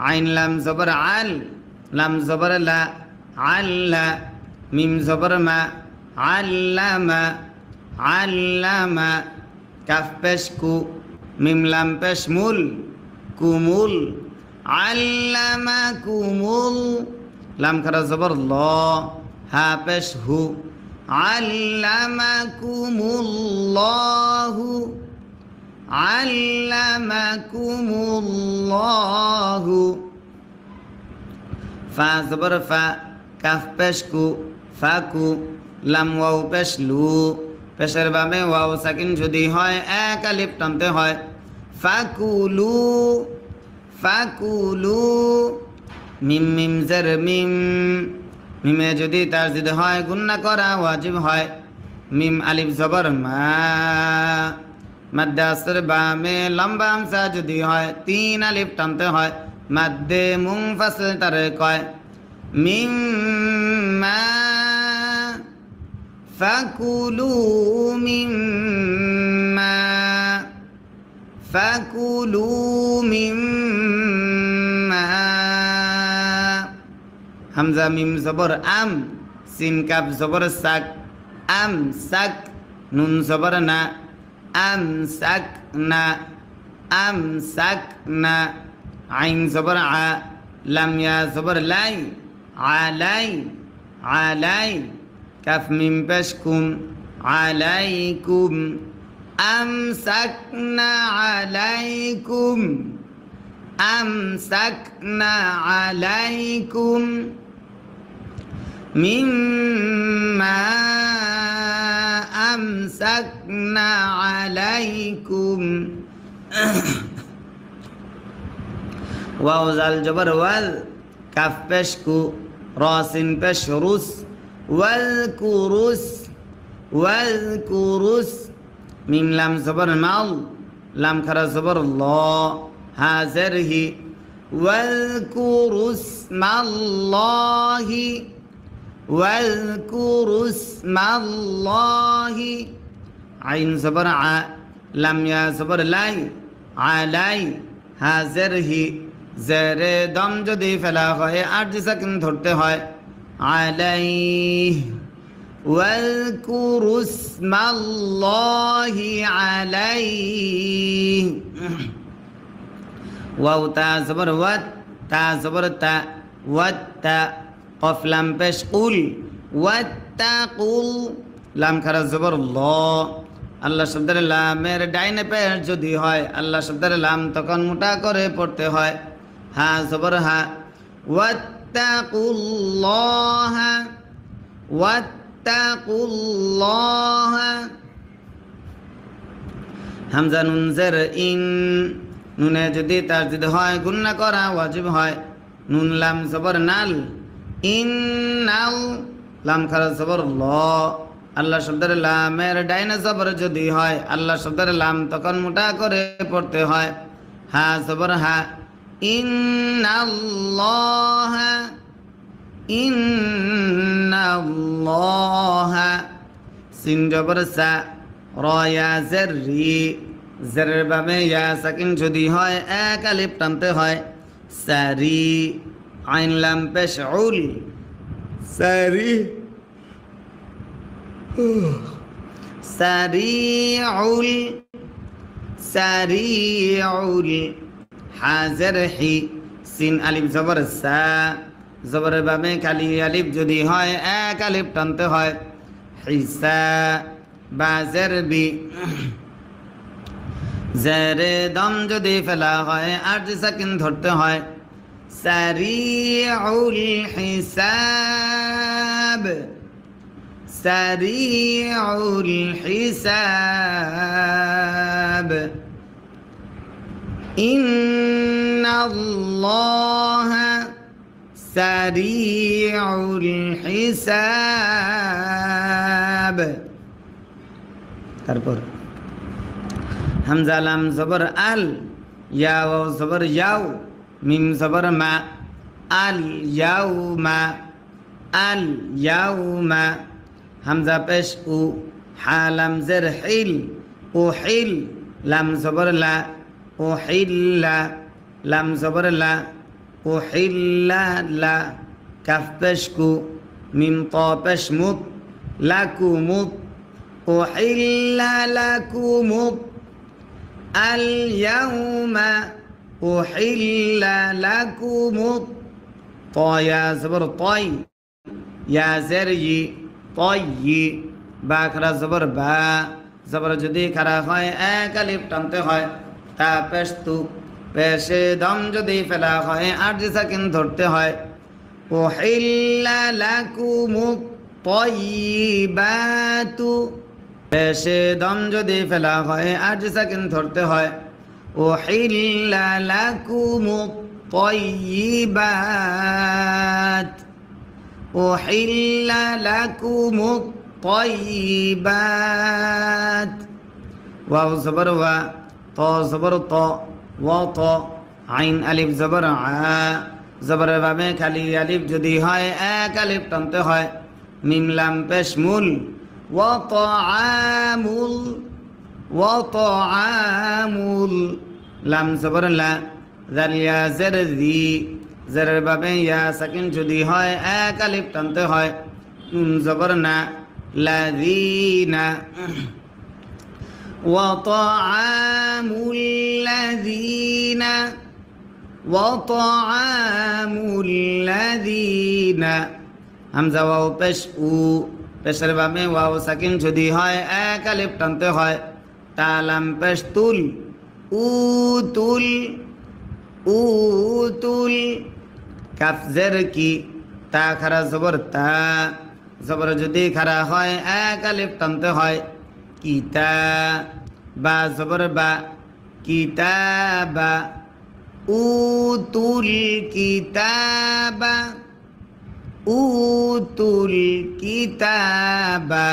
আইন লাম জবর আল লাম জবর লা আল্লা মিম জবর মা আল্লামা কাফ পেশ কু মিম লাম পেশ মুল কুমুল আল্লামাকুমুল লাম খারা জবর ল হা পেশ হু আল্লামাকুমুল্লাহু ফা জবর ফা কাফ পেশ কু ফাকু লাম ওয়াও পেশ লু পেশের বামে ওয়াও সাকিন যদি হয় এক আলিফ টানতে হয় ফাকুলু মিম মিম জের মিম মিমে যদি তাসদিদ হয় গুন্না করা ওয়াজিব হয় মিম আলিফ জবর মা মাদ্দে আসর বামে লম্বা হামজা যদি হয় তিন আলিফ টানতে হয় মাদ্দে মুনফাসিল তারে কয় মিম্মা فكلوا مما হামজা মিম জবর আম, সিন কাফ জবর সাক, আম সাক, নুন জবর না, আম সাক না, আম সাক না, আইন জবর আ, লাম ইয়া জবর লাই, আলাই, আলাই, কাফ মিম পেশ কুম, আলাইকুম, আমসাকনা আলাইকুম, আমসাকনা আলাইকুম, মিম্মা আমসাকনা আলাইকুম। ওয়াও জাল জবর ওয়াল, কাফ পেশ কু, র সিন পেশ রুস, ওয়াল কুরুস, ওয়াল কুরুস, মিম লাম জবর মাল, লাম খারা জবর ল, হাজের হি, ওয়াল কুরুস মাল্লাহি, ওয়াল কুরুস মাল্লাহি, আইন জবর আ, লাম ইয়া জবর লাই, আলাই, হাজের হি, জেরে দম যদি ফেলা হয় আর সাকিন ধরতে হয়, আলাইহ, واذكروا اسم الله عليه। واو تا زبر وات، تا زبر تا، واتتا، قف لام পেশ কুল, ওয়াত্তাকুল, লাম খারা জবর ল। আল্লাহ শব্দের লামের ডাইনে পেশ যদি হয় আল্লাহ শব্দের লাম তখন মোটা করে পড়তে হয়, হা জবর হা, ওয়াত্তাকুল্লাহ, ওয়াত্তাকুল্লাহ। হামজা নুন জের ইন, নুনে যদি তাসদীদ হয় গুন্না করা ওয়াজিব হয়, নুন লাম জবর নাল, ইন্নাল, লাম খারা জবর ল। আল্লাহ শব্দের লামের ডাইনে জবর যদি হয় আল্লাহ শব্দের লাম তখন মোটা করে পড়তে হয়, হা জবর হা, ইন্নাল্লাহ, ইন্নাল্লাহ, সিন জবর সা, র ইয়া জের রি, জেরের বামে ইয়া সাকিন যদি হয় এক আলিফ টানতে হয়, সারি, আইন লাম পেশ উল, সারি, সারিউল, সারিউল, হাজের হি, সিন আলিফ জবর সা, জবরের বামে খালি আলিফ যদি হয় এক আলিফ টানতে হয়, হিসা, বাজের বি, জেরে দম যদি ফেলা হয় আর সাকিন ধরতে হয়, সারিউল হিসাব, সারিউল হিসাব, ইন্নাল্লাহ সারিউল হিসাব। তারপর হামজা লাম জবর আল, ইয়া ওয়াও জবর ইয়াও, মিম জবর মা, আল ইয়াউমা, আল ইয়াউমা, হামজা পেশ উ, হা লাম জের হিল, ও হিল, লাম জবর লা, ও হিল্লা, লাম জবর লা, ও হিল্লা লা, কাফ পেশ কু, মিম ত পেশ মুত, লাকুমুত, ও হিল্লা লাকুমুত, আল ইয়াউমা উহিল্লা লাকুমুত, ত ইয়া জবর তয়, ইয়া জের ই, তয়্যি, বা খারা জবর বা, জবর যদি খারা হয় এক আলিফ টানতে হয়, তা পেশ তু, পেশে দম যদি ফেলা হয় আর সাকিন ধরতে হয়, উহিল্লা লাকুমুত তয়্যিবাতু, পেশে দম যদি ফেলা হয় আর সাকিন ধরতে হয়, উহিল্লা লাকুমুত তয়্যিবাত, উহিল্লা লাকুমুত তয়্যিবাত। ওয়াও জবর ওয়া, ত জবর ত, ওয়া ত, আইন আলিফ জবর আ, জবরের বামে খালি আলিফ যদি হয় এক আলিফ টানতে হয়, মিম লাম পেশ মুল, ওয়াতাআমুল ওয়াতাআমুল লাম জবর লা জাল ইয়া জের জি জেরের বাবে ইয়া সাকিন যদি হয় এক আলিফ টানতে হয় নুন জবর না লাযিনা ওয়াতাআমুল লাযিনা ওয়াতাআমুল লাযিনা হামজা ওয়াও পেশ উ পেশের বাবে ওয়াও সাকিন যদি হয় এক আলিফ টানতে হয় তা লাম পেশ তুল উতুল উতুল কাফ জের কি তা খারা জবর তা জবর যদি খারা হয় এক আলিফ টানতে হয় কিতা বা জবর বা কিতাবা উতুল কিতাবা উতুল কিতাবা।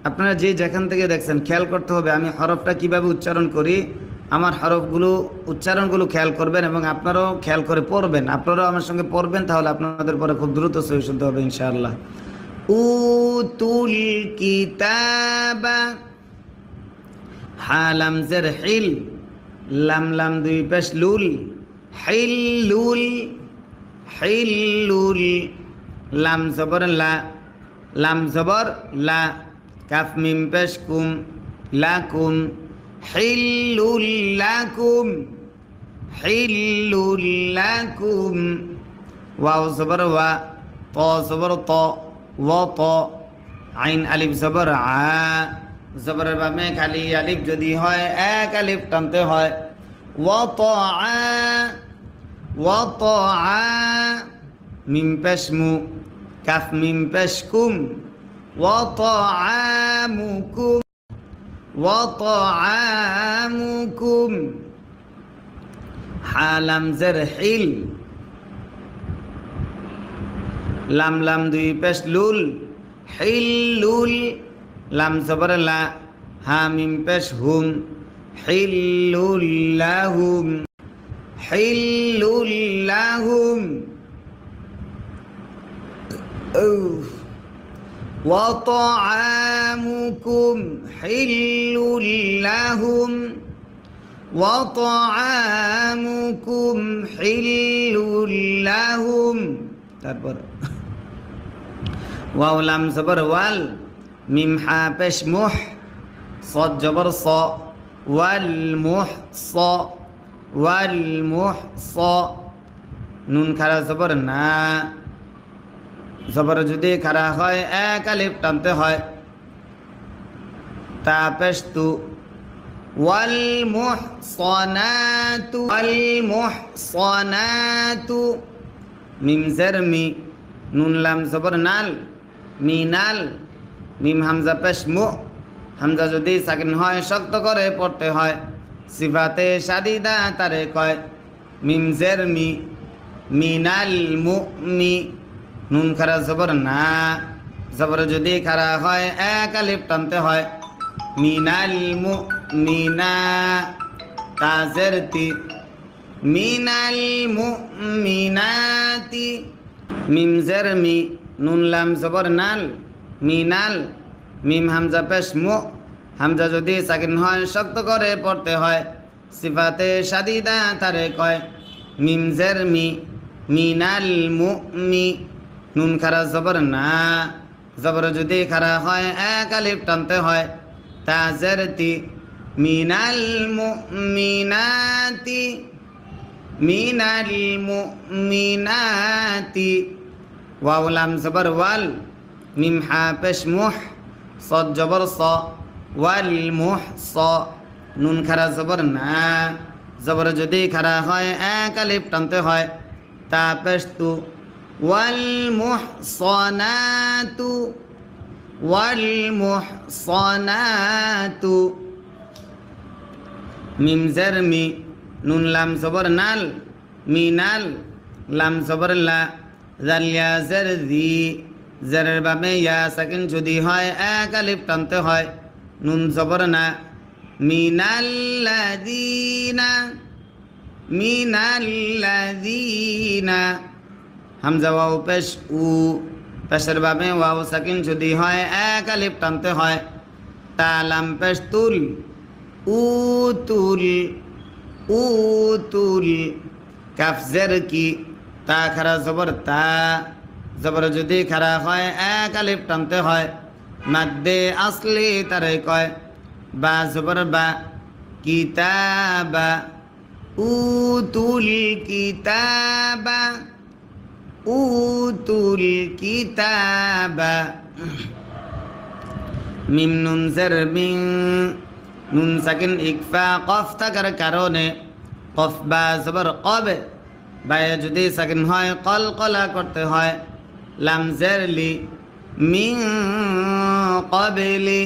আপনারা যে যেখান থেকে দেখছেন খেয়াল করতে হবে আমি হরফটা কিভাবে উচ্চারণ করি, আমার হরফগুলো উচ্চারণগুলো খেয়াল করবেন এবং আপনারাও খেয়াল করে পড়বেন। আপনারাও আমার সঙ্গে পড়বেন, তাহলে আপনাদের পরে খুব দ্রুত সহি শুদ্ধ হবে ইনশাআল্লাহ। উতুল কিতাবা হা লাম জের হিল লাম লাম দুই পেশ লুল হিল্লুল হিল্লুল লাম জবর লা লাম জবর লা কাফ মিম পেশ কুম লাকুম হিল্লুল লাকুম হিল্লুল লাকুম ওয়াও জবর ওয়া ত জবর ত ওয়া ত আইন আলিফ জবর আ জবরের বামে খালি আলিফ যদি হয় এক আলিফ টানতে হয় ওয়া ত আ ওয়া ত আ মিম পেশ মু কাফ মিম পেশ কুম ওয়া ত আমুকুম ওয়া ত আমুকুম হা লাম জের হিল লাম লাম দুই পেশ লুল হিল্লুল লাম জবর লা হা মিম পেশ হুম হিল্লুল লাহুম হিল্লুল লাহুম ওয়া তাআমুকুম হিল্লুল লাহুম ওয়া তাআমুকুম হিল্লুল লাহুম। তারপর ওয়াও লাম জবর ওয়াল মিম হা পেশ মুহ صاد জবর স ওয়াল মুহ স ওয়াল মুহ স নুন খারা জবর না জবর যদি খারা হয় এক আলিফ টানতে হয় তা পেশ তু ওয়াল মুহসানাতু মিম জের মি নুন লাম জবর নাল মিনাল মিম হামজা পেশ মু হামজা যদি সাকিন হয় শক্ত করে পড়তে হয় সিফাতে শাদিদা তারে কয় মিম জের মি মিনাল মুমি নুন খারা জবর না জবর যদি খারা হয় এক আলিফ টানতে হয় মিনাল মুমিনা তা জের তি মিনাল মুমিনাতি মিম জের মি নুন লাম জবর নাল মিনাল মিম হামজা পেশ মু হামজা যদি সাকিন হয় শক্ত করে পড়তে হয় সিফাতে শাদিদা তারে কয় মিম জের মি মিনাল মুমি নুন খারা জবর না জবর যদি খারা হয় এক আলিফ টানতে হয় তা জের তি মিনাল মুমিনাতি মিনাল মুমিনাতি ওয়াও লাম জবর ওয়াল মিম হা পেশ মুহ صاد জবর স ওয়াল মুহ স নুন খারা জবর না জবর যদি খারা হয় এক আলিফ টানতে হয় তা পেশ তু ওয়াল মুহসানাতু ওয়াল মুহসানাতু মিম জের মি নুন লাম জবর নাল মিনাল লাম জবর লা জাল ইয়া জের জি জেরের বাবে ইয়া সাকিন যদি হয় এক আলিফ টানতে হয় নুন জবর না মিনাল্লাযীনা মিনাল্লাযীনা হামজা ওয়াও পেশ উ পেশের বামে ওয়াও সাকিন যদি হয় এক আলিফ টানতে হয় তা লাম পেশ তুল উতুল উতুল কাফ জের কি তা খারা জবর তা জবর যদি খারা হয় এক আলিফ টানতে হয় মাদ্দে আসলি তারে কয় বা জবর বা কিতাবা উতুল কিতাবা উতুল কিতাবা মিম নুন জের মিং নুন সাকিন ইকফা কফ থাকার কারণে কফ বা জবর কবে বায়ে যদি সাকিন হয় কল কলা করতে হয় লাম জের লি মিন কবলি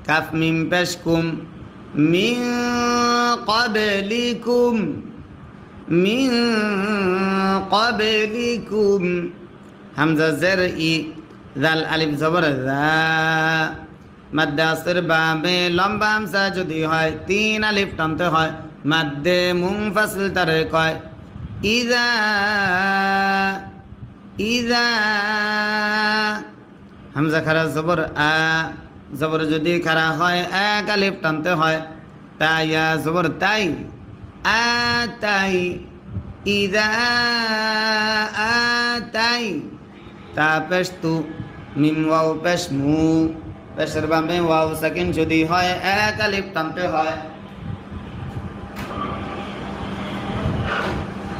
কাফ মিম পেশ কুম মিন কবলিকুম মিন কবলিকুম হামজা জের ই জাল আলিফ জবর জা মাদ্দে আসর বামে লম্বা হামজা যদি হয় তিন আলিফ টানতে হয় মাদ্দে মুনফাসিল তারে কয় ইজা ইজা হামজা খারা জবর আ জবর যদি খারা হয় এক আলিফ টানতে হয় তাইয়া জবর তাই আ তাই ইজা আ তাই তা পেশ তু মিম ওয়াও পেশ মু পেশের বামে ওয়াও সাকিন যদি হয় এক আলিফ টানতে হয়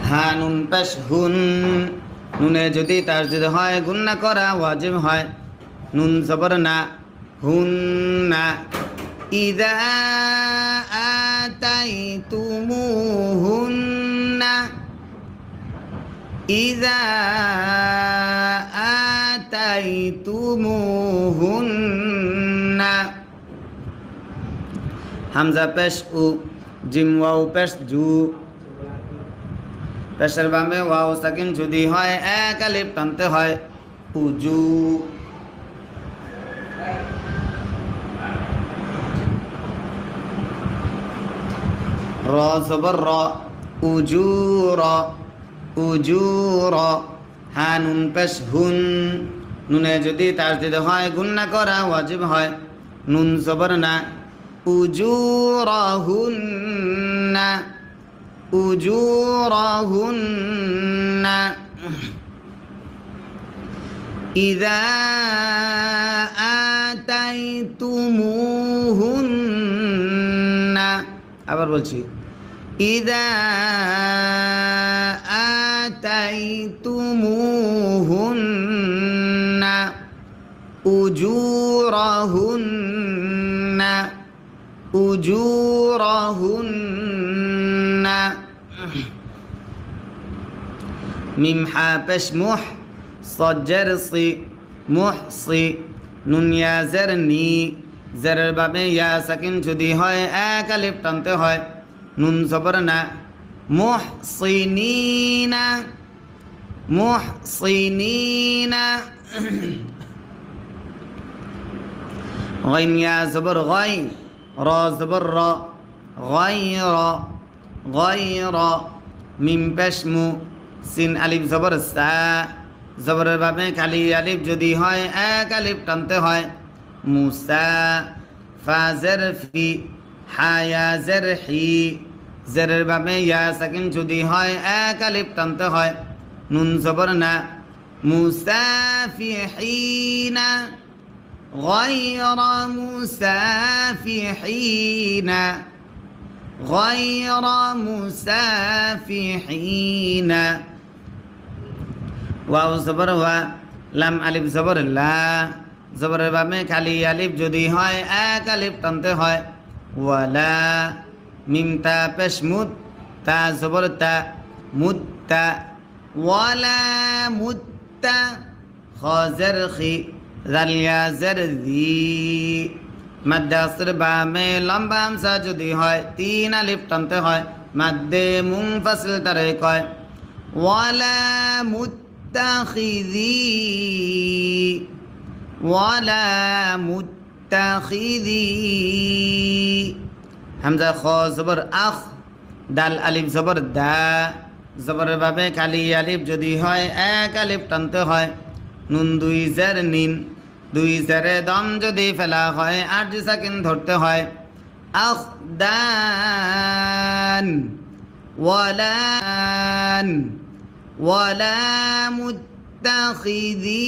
হা নুন পেশ হুন নুনে যদি তাসদীদ হয় গুন্না করা ওয়াজিব হয় নুন জবর না হুন না ইযা আতাইতুমুহুন্না ইযা আতাইতুমুহুন্না হামজা পেশ উ জিম ওয়াও পেশ জু পেশের বামে ওয়াও সাকিন যদি হয় এক আলিফ টানতে হয় উজু র জবর র উজুর উজুর হা নুন পেশ হুন নুনে যদি তাসদীদ হয় গুন্না করা ওয়াজিব হয় নুন জবর না উজুরহুন্না উজুরহুন্না ইযা আতাইতুমুহুন্না আবার বলছি ইযা আতাইতুমুহুন্না উজুরহুন্না উজুরহুন্না মিম হা পেশ মুহ সজ্জের সি মুহসি নুন ইয়া জের নি জেরের বাবে ইয়া সাকিন যদি হয় এক আলিফ টানতে হয় নুন জবর না মুহসিনিনা মুহসিনিনা গাইন ইয়া জবর গাই র জবর র গায়র গায়র মিম পেশ মু সিন আলিফ জবর সা জবরের বাবে খালি আলিফ যদি হয় এক আলিফ টানতে হয় মুসা ফা জের ফি হায়া জের হি জেরের বাবে ইয়া সাকিন যদি হয় এক আলিফ টানতে হয় নুন জবর না মুসাফিহিনা غير مسافحين غير مسافحين ওয়াও জবর ওয়া লাম আলিফ জবর লা জবরের বামে খালি আলিফ যদি হয় এক আলিফ টানতে হয় ওয়ালা মিম তা পেশ মুত তা জবর তা মুত্তা ওয়ালা মুত্তা খ জের খি জাল ইয়া জের জি মাদ্দে আসর বামে লম্বা হামজা যদি হয় তিন আলিফ টানতে হয় মাদ্দে মুনফাসিল তারে কয় ওয়ালা মুত্তাখিযি ওয়ালা মুত্তাখিযি হামজা খ জবর আখ দাল আলিফ জবর দা জবরের বাবে খালি আলিফ যদি হয় এক আলিফ টানতে হয় নুন দুই জের নিন, দুই জেরে দম যদি ফেলা হয় আট সাকিন ধরতে হয়। আখদান ওয়ালান ওয়ালা মুত্তাখিযি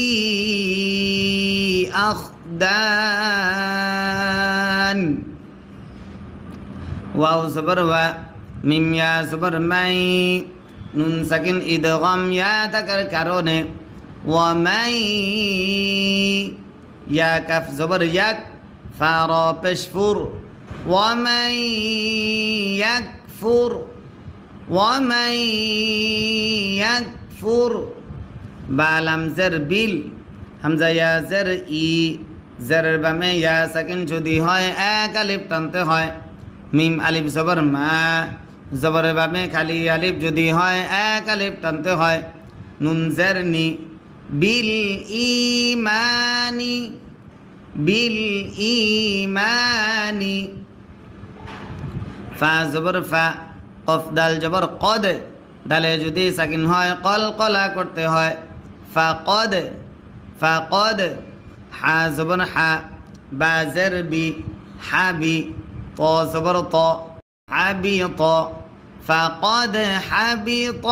আখদান। ওয়াও জবর ওয়া, মিম ইয়া জবর মাই, নুন সাকিন ইদগাম ইয়া থাকার কারণে ওয়ামাই, ইয়া কাফ জবর ইয়াক, ফা র পেশ ফুর, ওয়ামাই ইয়াকফুর, ওয়ামাই ইয়াকফুর। বা লাম জের বিল, হামজা ইয়া জের ই, জেরের বামে ইয়া সাকিন যদি হয় এক আলিফ টানতে হয়। মিম আলিফ জবর মা, জবরের বামে খালি আলিফ যদি হয় এক আলিফ টানতে হয়। নুন জের নি, বিল ইমানি, বিল ইমানি। ফা জবর ফা, কফ দাল জবর কদ, দালে যদি সাকিন হয় কল কলা করতে হয়। ফাকদ, ফাকদ। হা জবর হা, বা জের বি, হাবি, ত জবর ত, হাবিত, ফাকদ হাবিত,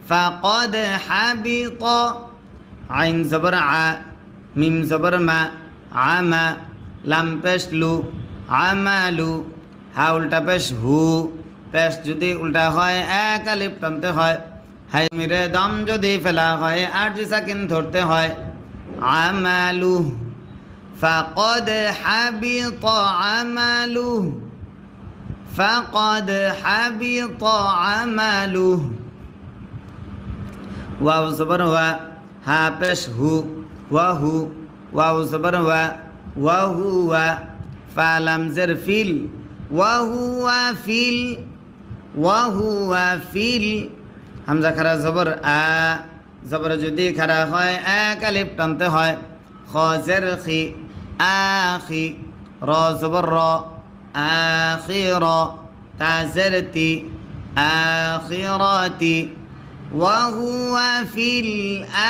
ফাকদ হাবিত। আইন জবর আ, মিম জবর মা, আমা, লাম পেশ লু, আমালু। হা উল্টা পেশ হু, পেশ যদি উল্টা হয় এক আলিফ টানতে হয়। হাই মিরে দম যদি ফেলা হয় আট সাকিন ধরতে হয়। আমালু, ফাকদ হাবিত আমালু, ফাকদ হাবিত আমালু। ওয়াও জবর ওয়া, হা পেশ হু, ওয়াহু, ওয়াও জবর ওয়া, ওয়াহুয়া। ফা লাম জের ফিল, ওয়াহুয়া ফিল, ওয়াহুয়া ফিল। হামজা খারা জবর আ, জবর যদি খারা হয় এক আলিফ টানতে হয়। খ জের খি, আখি, র জবর র, আখির, তা জের তি, আখিরাতি। ওয়াহুয়া ফিল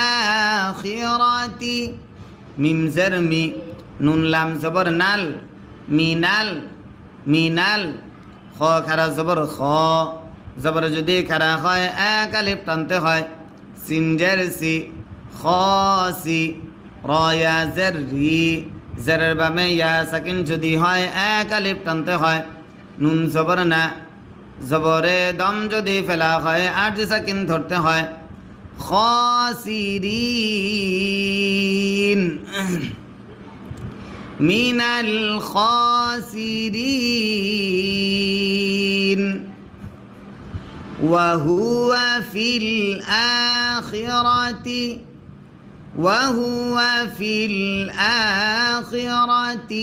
আখিরাতি। মিম জের মি, নুন লাম জবর নাল, মিনাল, মিনাল। খ খারা জবর খ, জবর যদি খারা হয় এক আলিফ টানতে হয়। সিন জের সি, খসি, র ইয়া জের রি, জেরের বামে ইয়া সাকিন যদি হয় এক আলিফ টানতে হয়। নুন জবর না, জবরে দম যদি ফেলা হয় আট সাকিন ধরতে হয়। খাসিরিন, মিনাল খাসিরিন। وهو في الآخرة، وهو في الآخرة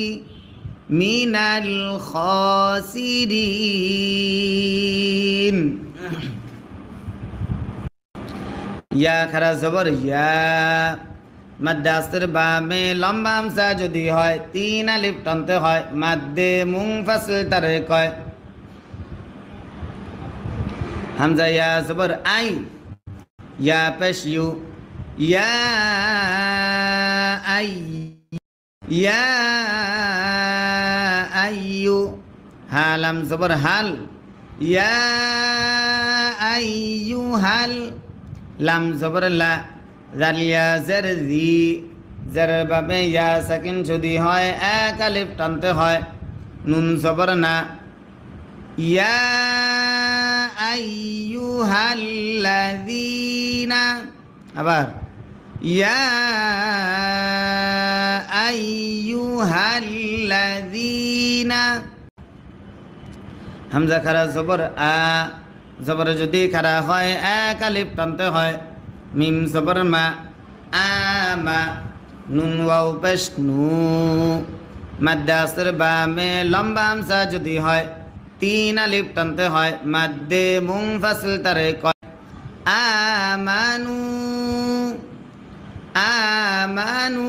من الخاسرين। ইয়া খারা জবর ইয়া, মাদ্দাসের বামে লম্বা হামজা যদি হয় তিন আলিফ টানতে হয়। মাদ্দে মুনফাসিল তারে কয়। হামজা ইয়া জবর আই, ইয়া পেশ ইউ, ইয়া আই, ইয়া আইয়ু। হা লাম জবর হাল, ইয়া আইয়ু হাল। লাম জবর লা, জাল ইয়া জের জি, জেরের বামে ইয়া সাকিন যদি হয় এক আলিফ টানতে হয়। নুন জবর না, ইয়া আইয়ুহাল্লাযীনা। আবার ইয়া আইয়ুহাল্লাযীনা। হামজা খারা জবর আ, জবর যদি খারা হয় এক আলিফ টানতে হয়। মিম জবর মা, আমা, নুন ওয়াও পেশ নু। মাদ্দাসের বামে লম্বা হামজা যদি হয় তিন আলিফ টানতে হয়। মাদ্দে মুনফাসিল তারে কয়। আমানু, আমানু।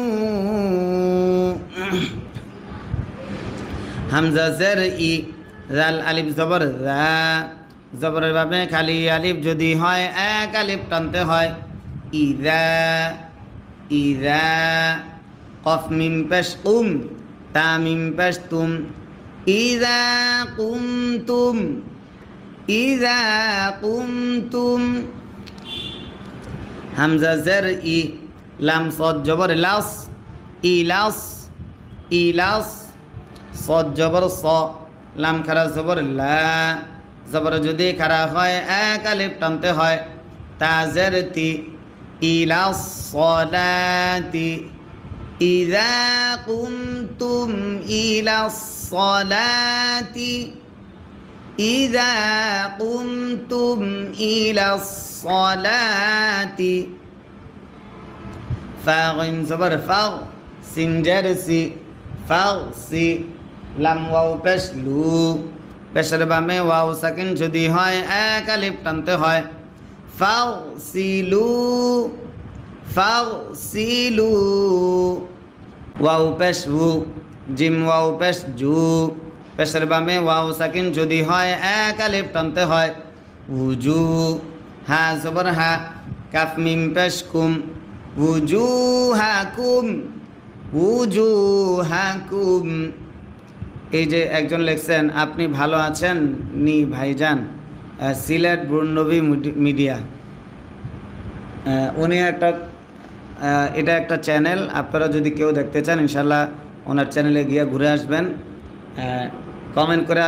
হামজা জের ই, জাল আলিফ জবর জা, জবরের বামে খালি আলিফ যদি হয় এক আলিফ টানতে হয়। ইদা, ইদা কফ মিম পেশ কুম তা মিম পেশ তুম ইদা কুমতুম ইদা কুমতুম হামজা জের ই লাম সদ জবর লাস ইলাস ইলাস সদ জবর স লাম খারা জবর লা জবর যদি খারা হয় এক আলিফ টানতে হয় তা জের তি ইলাস সলাতি ইযা কুমতুম ইলাস সলাতি ইযা কুমতুম ইলাস সলাতি ফাগিন জবর ফাগ সিন জের সি ফাগ সি লাম ওয়াও পেশ লু পেশের বামে ওয়াও সাকিন যদি হয় এক আলিফ টানতে হয় ফাগ সিলু ফাগ সিলু ওয়াও পেশ উ জিম ওয়াও পেশ জু পেশের বামে ওয়াও সাকিন যদি হয় এক আলিফ টানতে হয় উজু হা জবর হা কাফ মিম পেশ কুম উজুহাকুম উজুহাকুম। এই যে একজন লিখছেন আপনি ভালো আছেন নি ভাইজান, সিলেট বুর্নবী মিডিয়া। উনি এটা একটা চ্যানেল, আপনারা যদি কেউ দেখতে চান ইনশাল্লাহ ওনার চ্যানেলে গিয়ে ঘুরে আসবেন, কমেন্ট করে